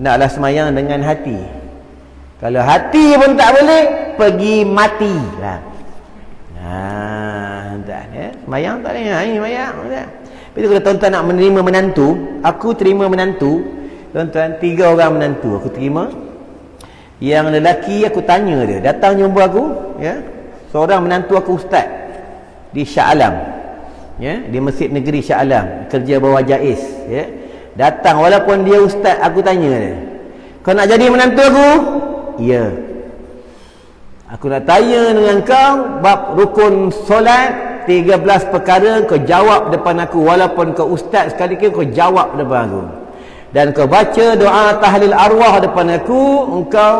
naklah sembahyang dengan hati. Kalau hati pun tak boleh, pergi mati lah. Sembahyang tak boleh, sembahyang. Bila kalau tuan-tuan nak menerima menantu, aku terima menantu, tuan-tuan, 3 orang menantu aku terima. Yang lelaki aku tanya dia, datang jumpa aku, seorang menantu aku ustaz di Shah Alam, di Masjid Negeri Shah Alam, kerja bawah Jais, datang walaupun dia ustaz, aku tanya dia, kau nak jadi menantu aku? Ya. Aku nak tanya dengan kau bab rukun solat 13 perkara, kau jawab depan aku, walaupun kau ustaz sekali kau jawab depan aku. Dan kau baca doa tahlil arwah depan aku, engkau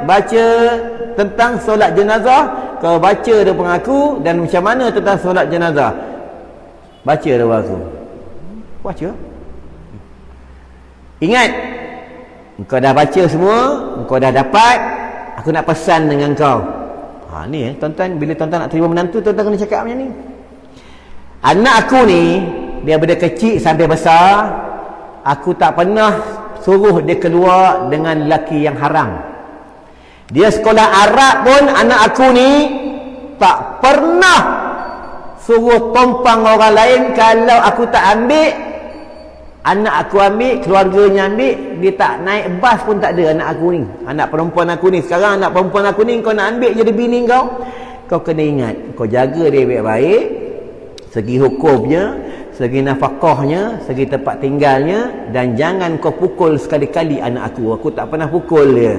baca tentang solat jenazah, kau baca depan aku, dan macam mana tentang solat jenazah, baca depan aku. Baca. Ingat, engkau dah baca semua, engkau dah dapat, aku nak pesan dengan kau. Ni tuan-tuan, bila tuan-tuan nak terima menantu, tuan-tuan kena cakap macam ni. Anak aku ni, dia daripada kecil sampai besar, aku tak pernah suruh dia keluar dengan lelaki yang haram. Dia sekolah Arab pun, anak aku ni tak pernah suruh tompang orang lain. Kalau aku tak ambil, anak aku ambil, keluarganya ambil, dia tak naik bas pun tak ada anak aku ni. Anak perempuan aku ni, sekarang anak perempuan aku ni, kau nak ambil jadi bini kau, kau kena ingat, kau jaga dia baik-baik, segi hukumnya, segi nafkahnya, segi tempat tinggalnya, dan jangan kau pukul sekali-kali anak aku. Aku tak pernah pukul dia.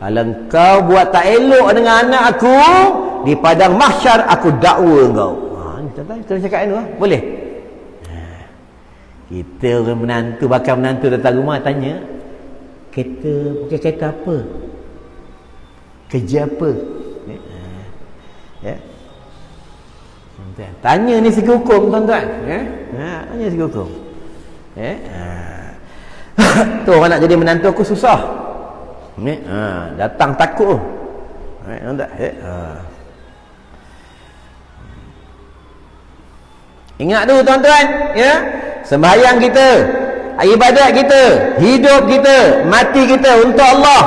Kalau kau buat tak elok dengan anak aku, di padang mahsyar aku dakwa kau. Ni tuan-tuan, kita cakap ni boleh? Kita orang menantu, bakal menantu datang rumah tanya, pakai kereta apa? Kerja apa? Ya. Tanya ni segi hukum, tuan-tuan. Tanya segi hukum. Tu orang nak jadi menantu aku susah. Datang takut. Ingat dulu, tuan-tuan, ya. Sembahyang kita, ibadat kita, hidup kita, mati kita untuk Allah.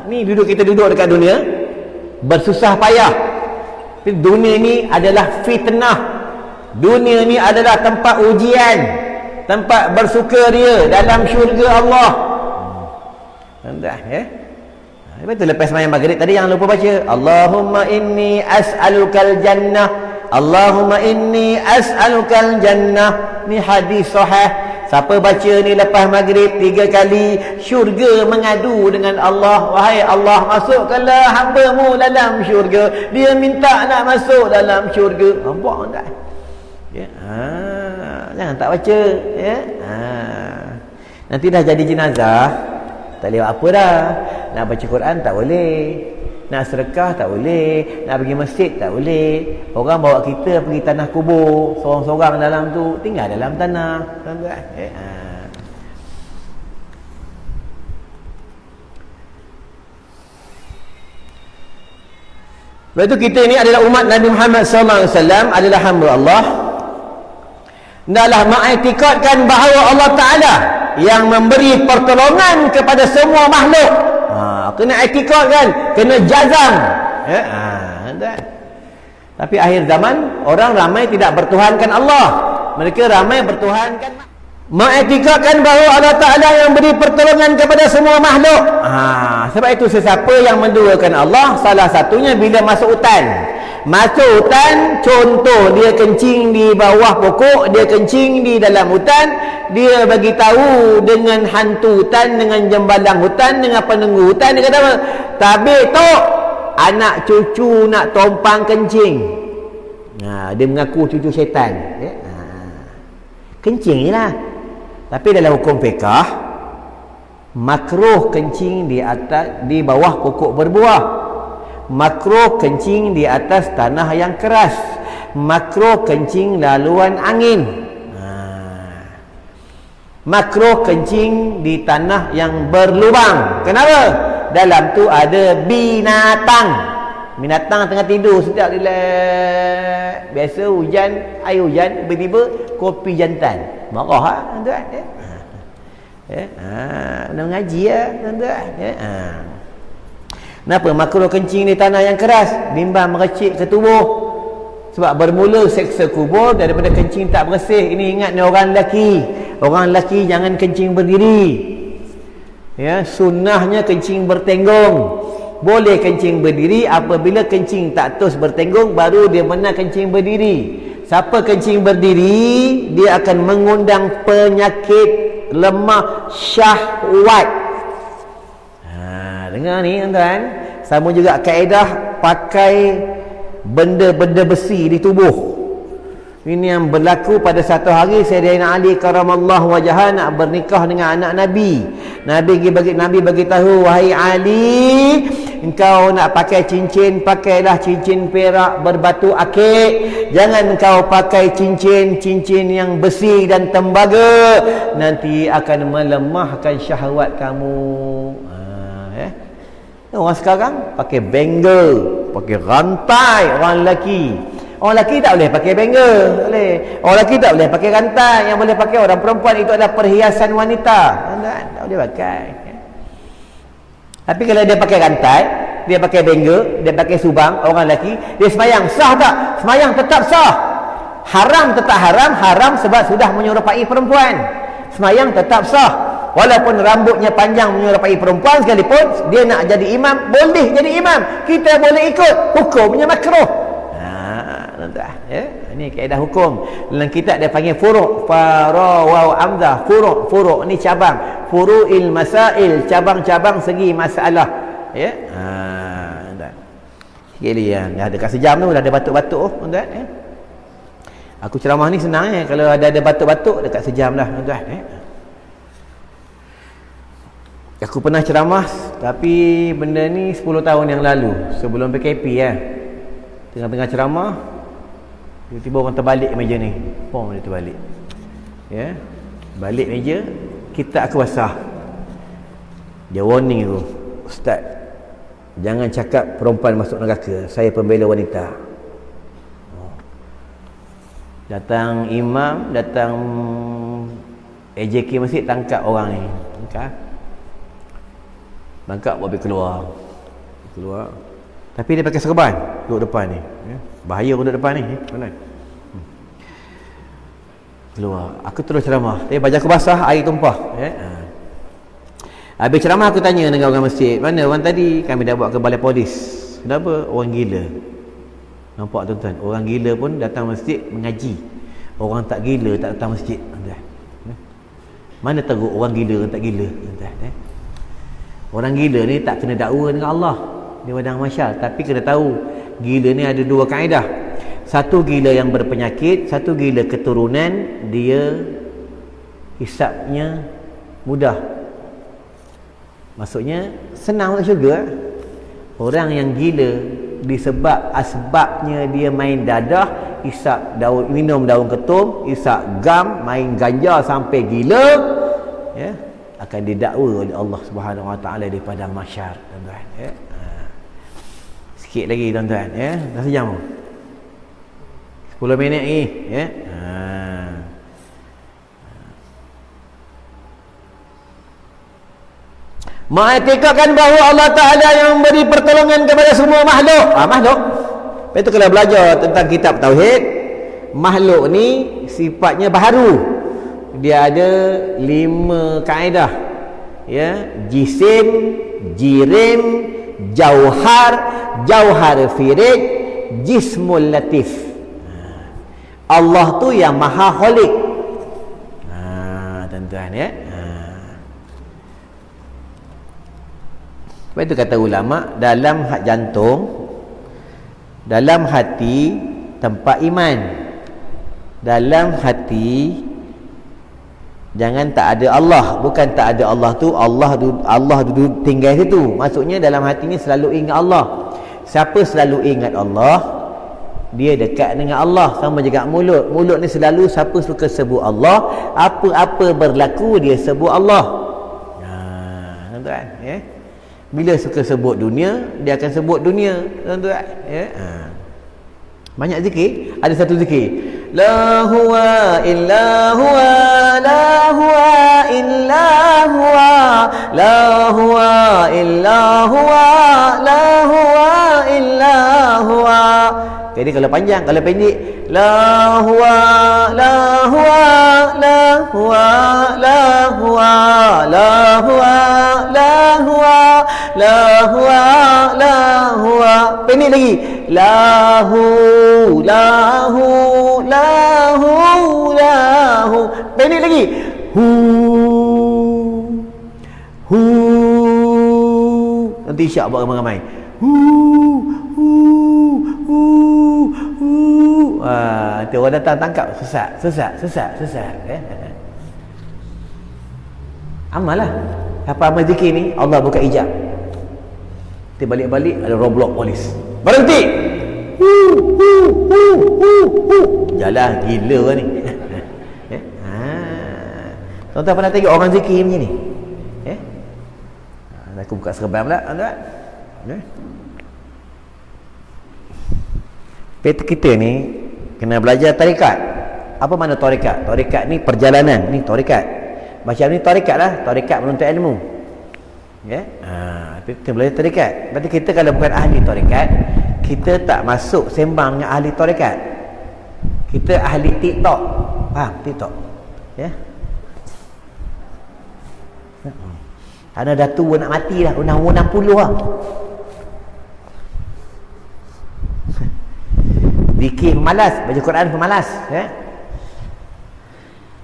Ni kita duduk dekat dunia bersusah payah. Dunia ni adalah fitnah. Dunia ni adalah tempat ujian, tempat bersukaria dalam syurga Allah. Entah, ya. Betul, lepas sembahyang maghrib tadi jangan lupa baca Allahumma inni as'alukal jannah, Allahumma inni as'alukal jannah. Ni hadis sahih. Siapa baca ni lepas maghrib 3 kali, syurga mengadu dengan Allah. Wahai Allah, masukkanlah hamba-Mu dalam syurga. Dia minta nak masuk dalam syurga. Nampak tak? Ya. Jangan tak baca, ya. Nanti dah jadi jenazah, tak boleh apa dah. Nak baca Quran tak boleh, nak sedekah tak boleh, nak pergi masjid tak boleh. Orang bawa kita pergi tanah kubur, seorang-seorang dalam tu, tinggal dalam tanah, tuan-tuan. Lepas tu kita ni adalah umat Nabi Muhammad SAW, adalah hamba Allah. Hendaklah mengiktikadkan bahawa Allah Ta'ala yang memberi pertolongan kepada semua makhluk. Kena iktikad kan, kena jazam. Tapi akhir zaman orang ramai tidak bertuhankan Allah, mereka ramai bertuhankan. Mengiktikadkan bahawa Allah Ta'ala yang beri pertolongan kepada semua makhluk. Sebab itu sesiapa yang menduakan Allah, salah satunya bila masuk hutan. Masuk hutan, contoh dia kencing di bawah pokok, dia kencing di dalam hutan, dia bagi tahu dengan hantu hutan, dengan jembalang hutan, dengan penunggu hutan. Dia kata apa? Tabik tok, anak cucu nak tompang kencing. Dia mengaku cucu syaitan. Kencing je lah. Tapi dalam hukum fiqah, makruh kencing di bawah pokok berbuah, makruh kencing di atas tanah yang keras, makruh kencing laluan angin, makruh kencing di tanah yang berlubang. Kenapa? Dalam tu ada binatang. Binatang tengah tidur sedap relax. Biasa hujan, air hujan, tiba-tiba kopi jantan. Marah tuan-tuan. Nak mengaji tuan-tuan. Kenapa makruh kencing di tanah yang keras? Bimbang merecik ke tubuh. Sebab bermula seksa kubur daripada kencing tak bersih. Ini ingat ni orang lelaki. Orang lelaki jangan kencing berdiri. Ya, sunnahnya kencing bertenggung. Boleh kencing berdiri apabila kencing tak terus bertenggung, baru dia benar kencing berdiri. Siapa kencing berdiri, dia akan mengundang penyakit lemah syahwat. Dengar ni tuan-tuan. Sama juga kaedah pakai benda-benda besi di tubuh. Ini yang berlaku pada satu hari Sayyidina Ali karamallahu wajhah nak bernikah dengan anak Nabi. Nabi bagi tahu, wahai Ali, engkau nak pakai cincin, pakailah cincin perak berbatu akik. Jangan engkau pakai cincin yang besi dan tembaga, nanti akan melemahkan syahwat kamu. Orang sekarang pakai bangle, pakai rantai. Orang lelaki tak boleh pakai bangle, tak boleh. Orang lelaki tak boleh pakai rantai. Yang boleh pakai orang perempuan itu adalah perhiasan wanita. Tak boleh pakai. Tapi kalau dia pakai rantai, dia pakai bangle, dia pakai subang, orang lelaki, dia semayang sah tak? Semayang tetap sah. Haram tetap haram, haram sebab sudah menyerupai perempuan. Semayang tetap sah. Walaupun rambutnya panjang menyerupai perempuan sekalipun, dia nak jadi imam, boleh jadi imam. Kita boleh ikut, hukumnya makruh. Tuan-tuan, ya. Ini kaedah hukum. Dalam kitab dia panggil furu', fara waw amzah, furu' ni cabang, furu'il masail, cabang-cabang segi masalah. Ya. Tuan. Sikit lagi dah ada dekat sejam tu, dah ada batuk-batuk tuan ya. Aku ceramah ni senang kalau ada batuk-batuk dekat sejam dah tuan ya. Aku pernah ceramah tapi benda ni 10 tahun yang lalu sebelum PKP tengah-tengah ceramah tiba-tiba orang terbalik meja ni. Dia terbalik. Ya. Balik meja, kitab aku basah. Dia warning aku, "Ustaz, jangan cakap perempuan masuk neraka. Saya pembela wanita." Datang imam, datang AJK masjid tangkap orang ni. Tangkap buat keluar. Tapi dia pakai serban duduk depan ni ya. Bahaya duduk depan ni tuan. Keluar. Aku terus ceramah. Baju aku basah, air tumpah ya. Habis ceramah aku tanya dengan orang masjid, "Mana orang tadi?" "Kami dah bawa ke balai polis." "Kenapa?" "Orang gila." Nampak tuan-tuan, orang gila pun datang masjid mengaji. Orang tak gila tak datang masjid tuan. Mana teruk orang gila orang tak gila tuan. Orang gila ni tak kena dakwa dengan Allah di padang mahsyar, tapi kena tahu gila ni ada dua kaedah. Satu gila yang berpenyakit, satu gila keturunan, dia hisapnya mudah. Maksudnya senang masuk syurga. Orang yang gila disebab asbabnya dia main dadah, hisap daun, minum daun ketum, hisap gam, main ganja sampai gila ya, akan didakwa oleh Allah Subhanahu Wa Taala di padang mahsyar tuan-tuan ya. Sikit lagi tuan-tuan ya, dah sejam 10 minit lagi ya. Mengiktikadkan bahawa Allah Ta'ala yang memberi pertolongan kepada semua makhluk. Makhluk. Lepas tu kalau belajar tentang kitab Tauhid, makhluk ni sifatnya baharu. Dia ada 5 kaedah. Ya, jisim, jirim, jauhar, jauhar firid, jismul latif. Allah tu yang maha khalik. Tuan-tuan ya. Sebab itu kata ulama, dalam jantung, dalam hati tempat iman. Dalam hati jangan tak ada Allah. Bukan tak ada Allah tu, Allah duduk tinggal situ. Maksudnya dalam hati ni selalu ingat Allah. Siapa selalu ingat Allah, dia dekat dengan Allah. Sama juga mulut. Mulut ni selalu siapa suka sebut Allah, apa-apa berlaku dia sebut Allah. Tuan-tuan ya. Bila suka sebut dunia, dia akan sebut dunia tuan-tuan ya. Banyak zikir. Ada satu zikir, la huwa illa huwa, la huwa illa huwa, la huwa illa huwa, la huwa illa huwa. Jadi kalau panjang, kalau pendek, la huwa, la huwa, la huwa, la huwa, la huwa, la huwa, la huwa, la huwa. Pendek lagi, lahu, lahu, lahu, lahu. Pendek lagi, hu, hu. Nanti isyak buat ramai-ramai. Hu, hu, hu, hu. Nanti orang datang tangkap, sesat, sesat, sesat, sesat. Amal lah. Apa amal zikir ni, Allah buka hijab. Nanti balik-balik ada roadblock polis. Berhenti. Jalan gila kan ni. Tuan-tuan pernah tengok orang zikir macam ni? Aku buka serban pula tuan-tuan. Kita ni kena belajar tarikat. Apa makna tarikat? Tarikat ni perjalanan. Ni tarikat. Macam ni tarikat lah. Tarikat menuntut ilmu. Ya. Kita belajar tarikat. Berarti kita kalau bukan ahli tarikat, kita tak masuk sembang dengan ahli tarikat. Kita ahli TikTok. Faham? TikTok. Ya. Karena dah tua nak mati dah. Umur 60 lah. Zikir pemalas, baca Quran pemalas,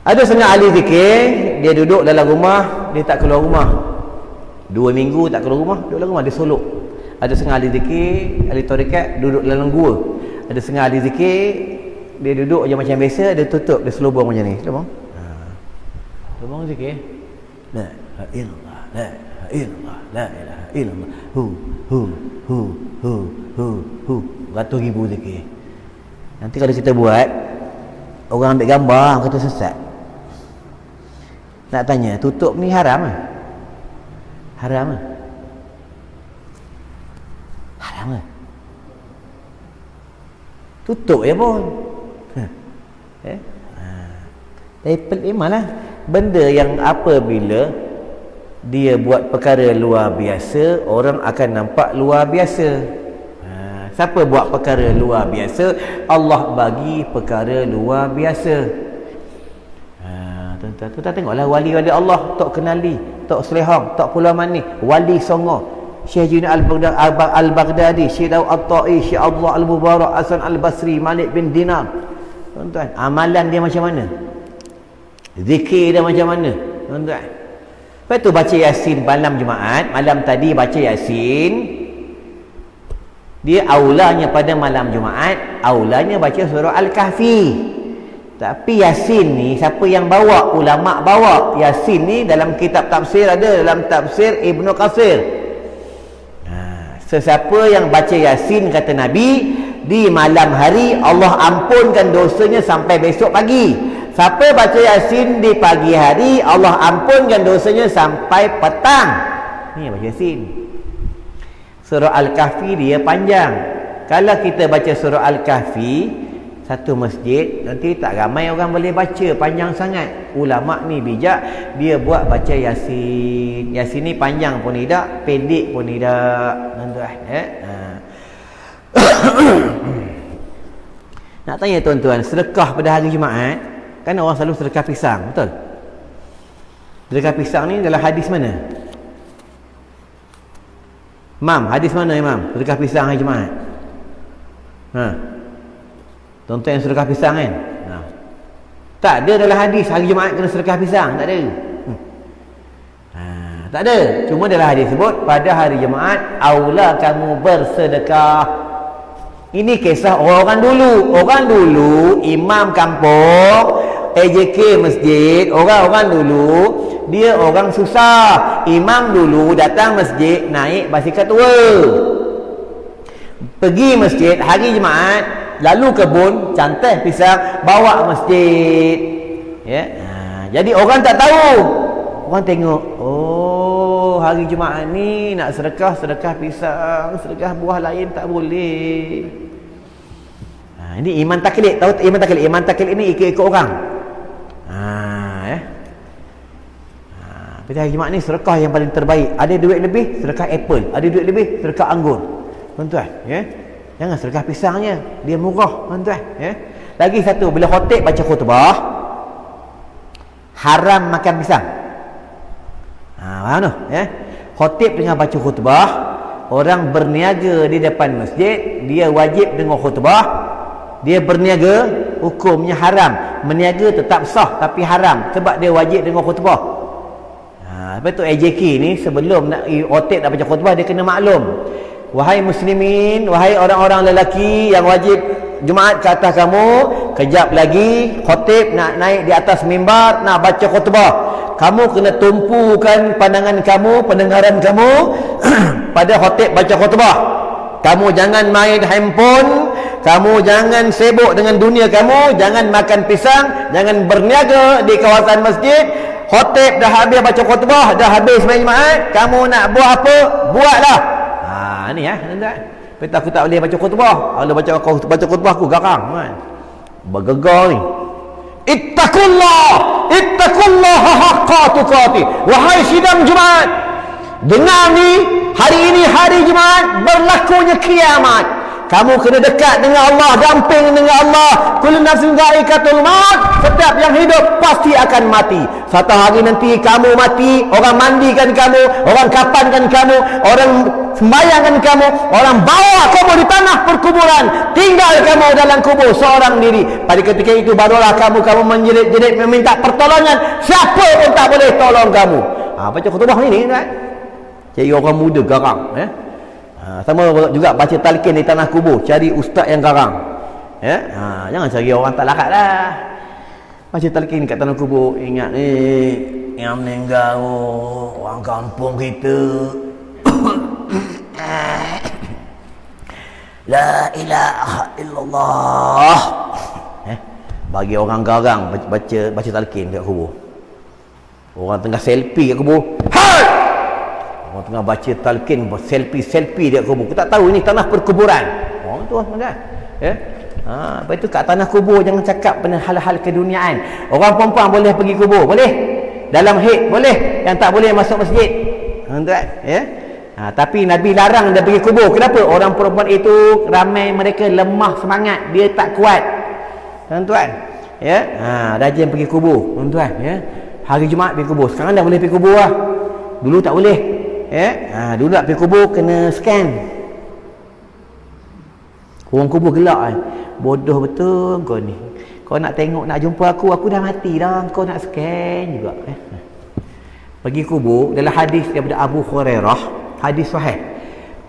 Ada setengah ahli zikir, dia duduk dalam rumah, dia tak keluar rumah. 2 minggu tak keluar rumah, duduk dalam rumah, dia solok. Ada setengah ahli zikir, ahli tarekat, duduk dalam gua. Ada setengah ahli zikir, dia duduk je macam biasa, dia tutup, dia selubung macam ni. Selubung. Selubung zikir. La ilaha illallah, la ilaha illallah, la ilaha illallah. Hu. Ratus ribu zikir. Nanti kalau kita buat, orang ambil gambar, kata sesat. Nak tanya, tutup ni haram ke? Haram ke? Haram ke? Tutup je pun. Tapi pelik malah benda yang apabila dia buat perkara luar biasa, orang akan nampak luar biasa. Siapa buat perkara luar biasa, Allah bagi perkara luar biasa. Tuan-tuan tengoklah wali-wali Allah, Tok Kenali, Tok Selehong, Tok Pulau Mani, Wali Songo, Syekh Junaid Al-Baghdadi, Syekh Daud At-Tai, Syekh Abdullah Al-Mubarak, Hasan Al-Basri, Malik bin Dinar. Tuan-tuan, amalan dia macam mana? Zikir dia macam mana? Tuan-tuan. Lepas tu baca Yasin malam Jumaat, malam tadi baca Yasin. Dia aulanya pada malam Jumaat, aulanya baca surah Al-Kahfi. Tapi Yasin ni siapa yang bawa? Ulama bawa. Yasin ni dalam kitab tafsir ada, dalam tafsir Ibnu Katsir. Sesiapa yang baca Yasin, kata Nabi, di malam hari Allah ampunkan dosanya sampai besok pagi. Siapa baca Yasin di pagi hari, Allah ampunkan dosanya sampai petang. Ni baca Yasin. Surah Al-Kahfi dia panjang. Kalau kita baca surah Al-Kahfi satu masjid, nanti tak ramai orang boleh baca, panjang sangat. Ulama ni bijak, dia buat baca Yasin. Yasin ni panjang pun tidak, pendek pun tidak. Tuan-tuan, Nak tanya tuan-tuan, sedekah pada hari Jumaat, kan orang selalu sedekah pisang, betul? Sedekah pisang ni dalam hadis mana? Imam, hadis mana Imam? Sedekah pisang hari Jumaat. Tuan-tuan yang sedekah pisang kan? Tak ada dalam hadis hari Jumaat kena sedekah pisang, tak ada. Tak ada. Cuma dalam hadis sebut pada hari Jumaat aula kamu bersedekah. Ini kisah orang dulu. Orang dulu imam kampung, AJK masjid, orang-orang dulu dia orang susah. Imam dulu datang masjid naik basikal tua. Pergi masjid hari Jumaat, lalu kebun, cantai pisang, bawa masjid. Jadi orang tak tahu. Orang tengok, oh hari Jumaat ni nak sedekah pisang, sedekah buah lain tak boleh. Ini iman taklid. Tahu tak iman taklid? Iman taklid ni ikut-ikut orang. Pada hari Jumaat ni sedekah yang paling terbaik. Ada duit lebih, sedekah apple. Ada duit lebih, sedekah anggur. Tuan-tuan, jangan sedekah pisangnya, dia murah, tuan-tuan, Lagi satu, bila khatib baca khutbah, haram makan pisang. Faham tu? Khatib dengan baca khutbah, orang berniaga di depan masjid, dia wajib dengar khutbah, dia berniaga, hukumnya haram. Meniaga tetap sah tapi haram sebab dia wajib dengar khutbah. Lepas tu AJK ni sebelum nak khatib nak baca khutbah, dia kena maklum, wahai muslimin, wahai orang-orang lelaki yang wajib Jumaat ke atas kamu, kejap lagi khatib nak naik di atas mimbar nak baca khutbah. Kamu kena tumpukan pandangan kamu, pendengaran kamu pada khatib baca khutbah. Kamu jangan main handphone, kamu jangan sibuk dengan dunia kamu, jangan makan pisang, jangan berniaga di kawasan masjid. Khatib dah habis baca khutbah, dah habis main Jumaat, kamu nak buat apa? Buatlah. Ni tuan-tuan. Tapi aku tak boleh baca khutbah. Kalau baca khutbah aku garang kan. Bergegar ni. Ittaqullah haqqa tuqatih. Wahai sidang Jumaat, dengar ni, hari ini hari Jumaat, berlakunya kiamat. kamu kena dekat dengan Allah, damping dengan Allah. Kullu nafsin dha'iqatul maut, setiap yang hidup pasti akan mati. Satu hari nanti kamu mati, orang mandikan kamu, orang kapankan kamu, orang sembayangkan kamu, orang bawa kamu di tanah perkuburan, tinggal kamu dalam kubur seorang diri. Pada ketika itu barulah kamu menjerit-jerit meminta pertolongan, siapa pun tak boleh tolong kamu. Baca khutbah ni kan, cari orang muda garang, sama juga baca talqin di tanah kubur, cari ustaz yang garang, jangan cari orang tak larat lah. Baca talqin kat tanah kubur, ingat ni yang meninggal orang kampung kita. La ilaha illallah. Bagi orang garang baca talqin kat kubur. Orang tengah selfie kat kubur. Hai! Orang tengah baca talqin, selfie dekat kubur. Kita tak tahu ini tanah perkuburan. Orang tu kan. Lepas itu kat tanah kubur jangan cakap benda hal-hal keduniaan. Orang perempuan boleh pergi kubur, boleh. Dalam haid boleh, yang tak boleh masuk masjid. Tuan-tuan, tapi Nabi larang dia pergi kubur. Kenapa? Orang perempuan itu ramai mereka lemah semangat, dia tak kuat. Tuan-tuan, rajin pergi kubur, tuan-tuan, hari Jumaat pergi kubur. Sekarang dah boleh pergi kubur lah. Dulu tak boleh. Dulu nak pergi kubur kena scan. Orang kubur gelak. Bodoh betul kau ni. Kau nak tengok, nak jumpa aku dah mati dah. Kau nak scan juga. Pergi kubur dalam hadis daripada Abu Hurairah, hadis sahih.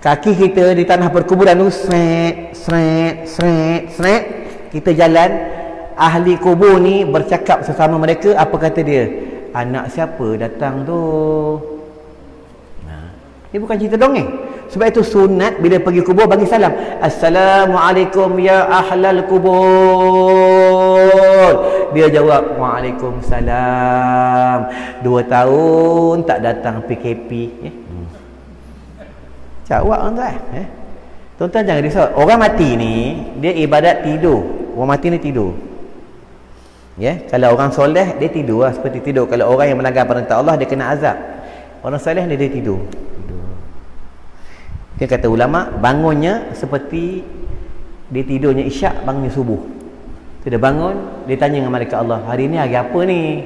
Kaki kita di tanah perkuburan tu seret. Kita jalan, ahli kubur ni bercakap sesama mereka. Apa kata dia? Anak siapa datang tu? Ini bukan cerita dongeng. Sebab itu sunat bila pergi kubur bagi salam. Assalamualaikum ya ahlal kubur. Dia jawab Waalaikumsalam. 2 tahun tak datang PKP. Jawab tuan-tuan. Tuan-tuan jangan risau. Orang mati ni dia ibadat tidur. Orang mati ni tidur. Kalau orang soleh dia tidur lah, seperti tidur. Kalau orang yang melanggar perintah Allah dia kena azab. Orang soleh ni dia tidur. Dia kata ulama, bangunnya seperti dia tidurnya isyak, bangunnya subuh. Dia bangun, dia tanya dengan malaikat Allah, hari ni hari apa ni?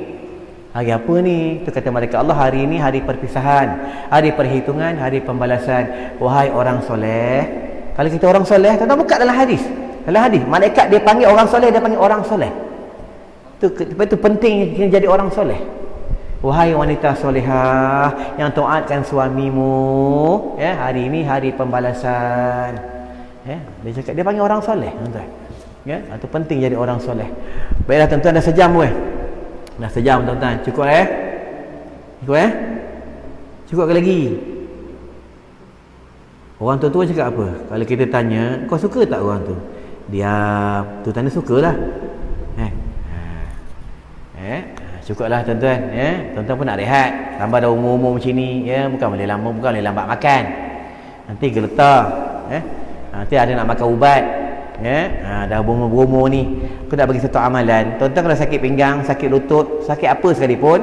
Hari apa ni? Tu kata malaikat Allah, hari ni hari perpisahan, hari perhitungan, hari pembalasan. Wahai orang soleh. Kalau kita orang soleh, tuan-tuan buka dalam hadis. Dalam hadis, malaikat dia panggil orang soleh, dia panggil orang soleh. Itu penting kita jadi orang soleh. Wahai wanita solehah yang taatkan suamimu, hari ini hari pembalasan. Dia cakap, dia panggil orang soleh, tuan-tuan. Itu penting jadi orang soleh. Baiklah tuan-tuan, dah sejam weh. Dah sejam tuan-tuan. Cukup Cukup Cukup ke lagi? Orang tua-tua cakap apa? Kalau kita tanya, kau suka tak orang tu? Diam. Tu tanda sukalah. Cukuplah tuan-tuan, tuan-tuan pun nak rehat. Tambah dah umur-umur macam ni, bukan boleh lambat makan. Nanti geletar, nanti ada nak makan ubat, dah umur-umur ni. Aku nak bagi satu amalan. Tuan-tuan kalau sakit pinggang, sakit lutut, sakit apa sekalipun,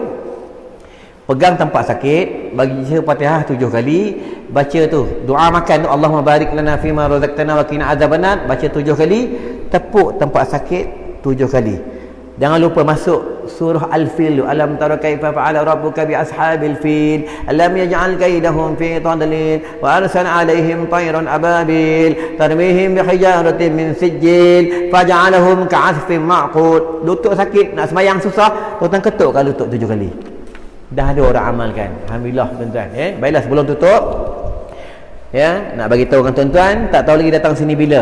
pegang tempat sakit, bagi Fatihah 7 kali, baca tu doa makan tu, Allahumma barik lana fima razaqtana wa qina azabannar, baca 7 kali, tepuk tempat sakit 7 kali. Jangan lupa masuk surah Al-Fil. Alam tara kaifa fa'ala rabbuka bi ashabil fil alam yaj'al kaidahum fi tadlil wa arsala 'alaihim tayran ababil tarmihim bi hijaratin min sijil faj'alahum ka'asfin ma'qud. Lutut sakit nak sembahyang susah, tuan-tuan ketukkan lutut 7 kali. Dah ada orang amalkan. Alhamdulillah tuan-tuan. Baiklah, sebelum tutup, nak bagi tahu kan tuan-tuan, tak tahu lagi datang sini bila,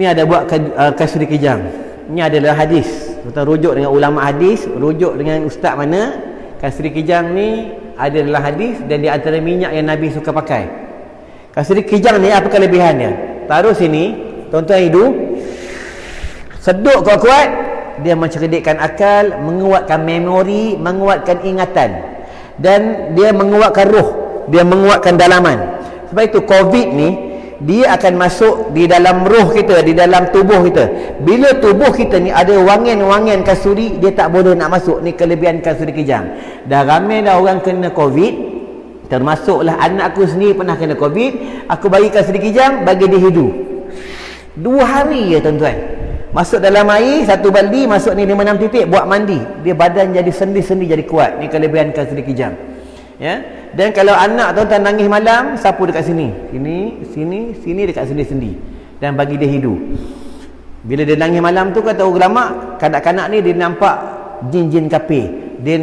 ni ada buat kasuri kijang. Ini adalah hadis. Tuan-tuan rujuk dengan ulama hadis, rujuk dengan ustaz mana. Kasuri kijang ni adalah hadis dan di antara minyak yang Nabi suka pakai. Kasuri kijang ni apa kelebihannya? Taruh sini, tuan-tuan hidup, seduk kuat-kuat, dia mencerdikkan akal, menguatkan memori, menguatkan ingatan, dan dia menguatkan roh, dia menguatkan dalaman. Sebab itu COVID ni dia akan masuk di dalam roh kita, di dalam tubuh kita. Bila tubuh kita ni ada wangian-wangian kasuri, dia tak boleh nak masuk. Ni kelebihan kasuri kijang. Dah ramai dah orang kena COVID, Termasuklah anak aku sendiri pernah kena COVID, aku bagikan sedikit jam, bagi dia hidu 2 hari ya tuan-tuan. Masuk dalam air 1 baldi, masuk ni 5-6 titik, buat mandi, dia badan jadi sendi-sendi, jadi kuat. Ni kelebihan sedikit jam ya. Dan kalau anak tuan-tuan nangis malam, sapu dekat sini, sini dekat sendi-sendi, dan bagi dia hidu. Bila dia nangis malam tu, kata ulama, kanak-kanak ni dia nampak jin-jin kafir, dia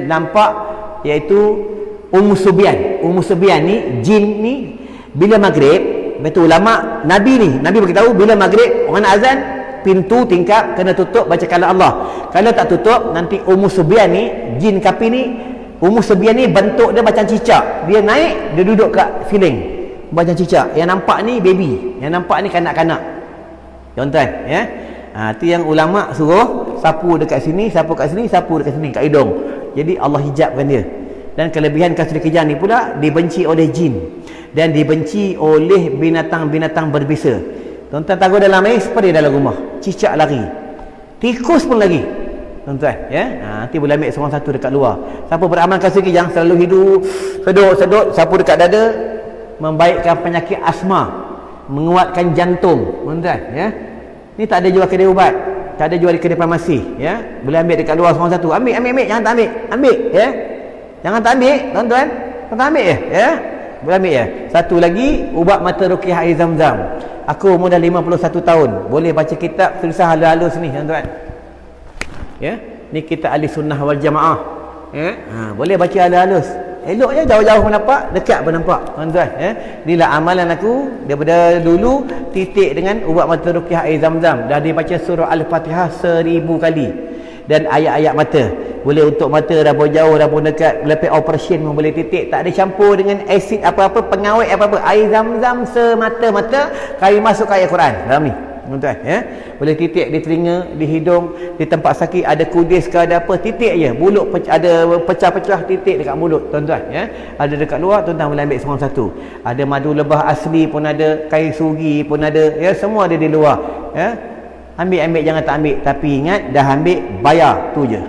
nampak iaitu Ummu Subyan ni, jin ni, bila maghrib, betul ulama, Nabi beritahu bila maghrib orang nak azan, pintu tingkap kena tutup, baca kalam Allah. Kalau tak tutup, nanti Ummu Subyan ni, jin kafir ni, Ummu Subyan ni bentuk dia macam cicak, dia naik, dia duduk kat ceiling macam cicak. Yang nampak ni baby, yang nampak ni kanak-kanak, tuan-tuan ya. Itu yang ulama suruh sapu dekat sini, sapu kat sini, sapu dekat sini, kat hidung. Jadi Allah hijabkan dia. Dan kelebihan kasut kejam ni pula dibenci oleh jin dan dibenci oleh binatang-binatang berbisa. Tuan-tuan taruh dalam air, seperti dalam rumah, cicak lari, tikus pun lagi, tuan-tuan ya. Nanti boleh ambil seorang satu dekat luar. Siapa beramal kasut kejam selalu hidup sedut, sapu dekat dada, membaikkan penyakit asma, menguatkan jantung, tuan-tuan ya. Ni tak ada jual kedai ubat, tak ada jual di kedai farmasi ya. Boleh ambil dekat luar seorang satu. Ambil, jangan tak ambil ya. Jangan tak ambil, tuan-tuan. Tuan ambil ya. Boleh ambil ya. Satu lagi, ubat mata ruqyah air Zam-Zam. Aku umur dah 51 tahun. Boleh baca kitab tulisan halus-halus ni, tuan-tuan. Ya. Ni kita ahli sunnah wal jamaah. Ya. Boleh baca halus-halus. Elok je, jauh-jauh pun nampak, dekat pun nampak, tuan-tuan ya. Inilah amalan aku daripada dulu, titik dengan ubat mata ruqyah air Zam-Zam. Dah dibaca surah Al-Fatihah 1000 kali. Dan ayat-ayat mata, boleh untuk mata dah pun jauh, dah pun dekat, lepas operation pun boleh titik, tak ada campur dengan asid apa-apa, pengawet apa-apa, air Zam-Zam semata-mata, kali masuk ayat Quran dalam ni, tuan-tuan ya. Boleh titik di telinga, di hidung, di tempat sakit ada kudis ke ada apa, titik je. Mulut ada pecah-pecah, titik dekat mulut, tuan-tuan ya. Ada dekat luar, tuan-tuan boleh ambil seorang satu. Ada madu lebah asli pun ada, kain sugi pun ada ya, semua ada di luar ya. Ambil, jangan tak ambil, tapi ingat dah ambil, bayar tu je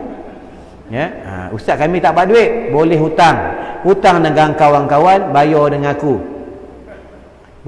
ya. Ustaz kami tak ada duit, boleh hutang dengan kawan-kawan, bayar dengan aku,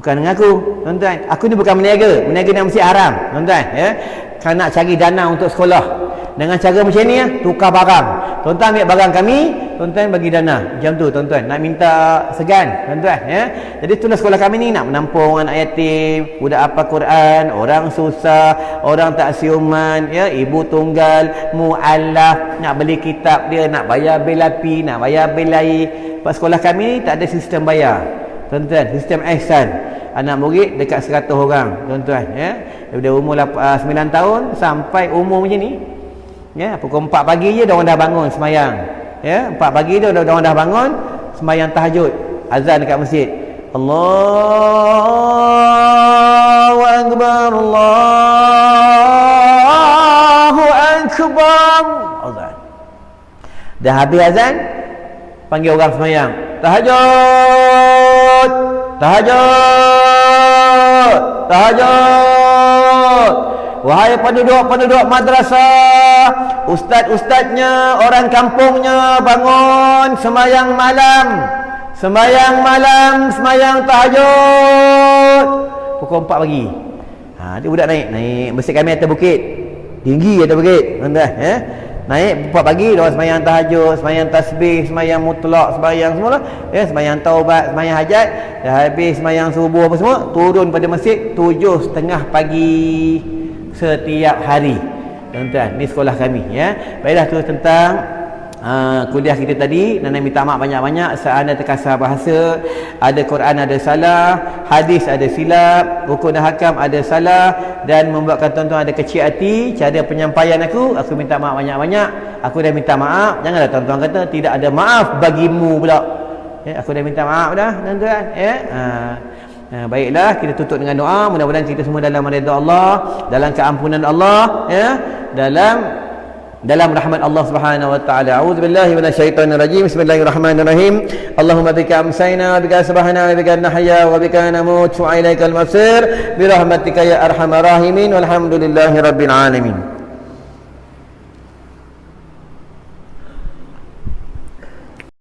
bukan dengan aku, tuan-tuan. Aku ni bukan meniaga dalam masjid haram, tuan-tuan ya. Kalau nak cari dana untuk sekolah dengan cara macam ni ya, tukar barang, tuan-tuan ambil barang kami, tuan-tuan bagi dana macam tu, tuan-tuan. Nak minta segan, tuan-tuan ya. Jadi itulah sekolah kami ni, nak menampung anak yatim, budak apa Quran, orang susah, orang tak siuman ya, ibu tunggal, mu'allaf, nak beli kitab dia, nak bayar bil api, nak bayar bil air. Sebab sekolah kami ni tak ada sistem bayar, tuan-tuan, sistem ihsan. Anak murid dekat 100 orang, tuan-tuan ya. Daripada umur 9 tahun sampai umur macam ni ya, pukul 4 pagi je orang dah bangun semayang ya. 4 pagi dia orang dah bangun semayang tahajud, azan dekat masjid, Allahu Akbar, Allahu Akbar, azan. Dah habis azan, panggil orang semayang, tahajud, wahai penduduk madrasah, ustaz-ustaznya, orang kampungnya, bangun semayang malam, semayang tahajud pukul 4 pagi. Dia budak naik masjid kami atas bukit, tinggi atas bukit, tuan-tuan ya. Naik 4 pagi, dia semayang tahajud, semayang tasbih, semayang mutlak, semayang semua lah ya, semayang taubat, semayang hajat. Dah habis semayang subuh apa semua, turun pada masjid 7:30 pagi setiap hari, tuan-tuan. Ni sekolah kami ya. Baiklah, tu tentang kuliah kita tadi. Nana minta maaf banyak-banyak seandainya terkasar bahasa, ada Quran ada salah, hadis ada silap, rukun dan hakam ada salah, dan membuatkan tuan-tuan ada kecil hati cara penyampaian aku minta maaf banyak-banyak. Aku dah minta maaf, janganlah tuan-tuan kata tidak ada maaf bagimu pula ya. Aku dah minta maaf dah, tuan-tuan ya. Baiklah, kita tutup dengan doa. Mudah-mudahan kita semua dalam redha Allah, dalam keampunan Allah ya, dalam rahmat Allah Subhanahu wa taala. A'udzubillahi minasyaitonir rajim. Bismillahirrahmanirrahim. Allahumma bika amsayna wa bika asbahna wa bika nahya wa bika namut wa ilaikal masir bi rahmatika ya arhamar rahimin walhamdulillahi rabbil alamin.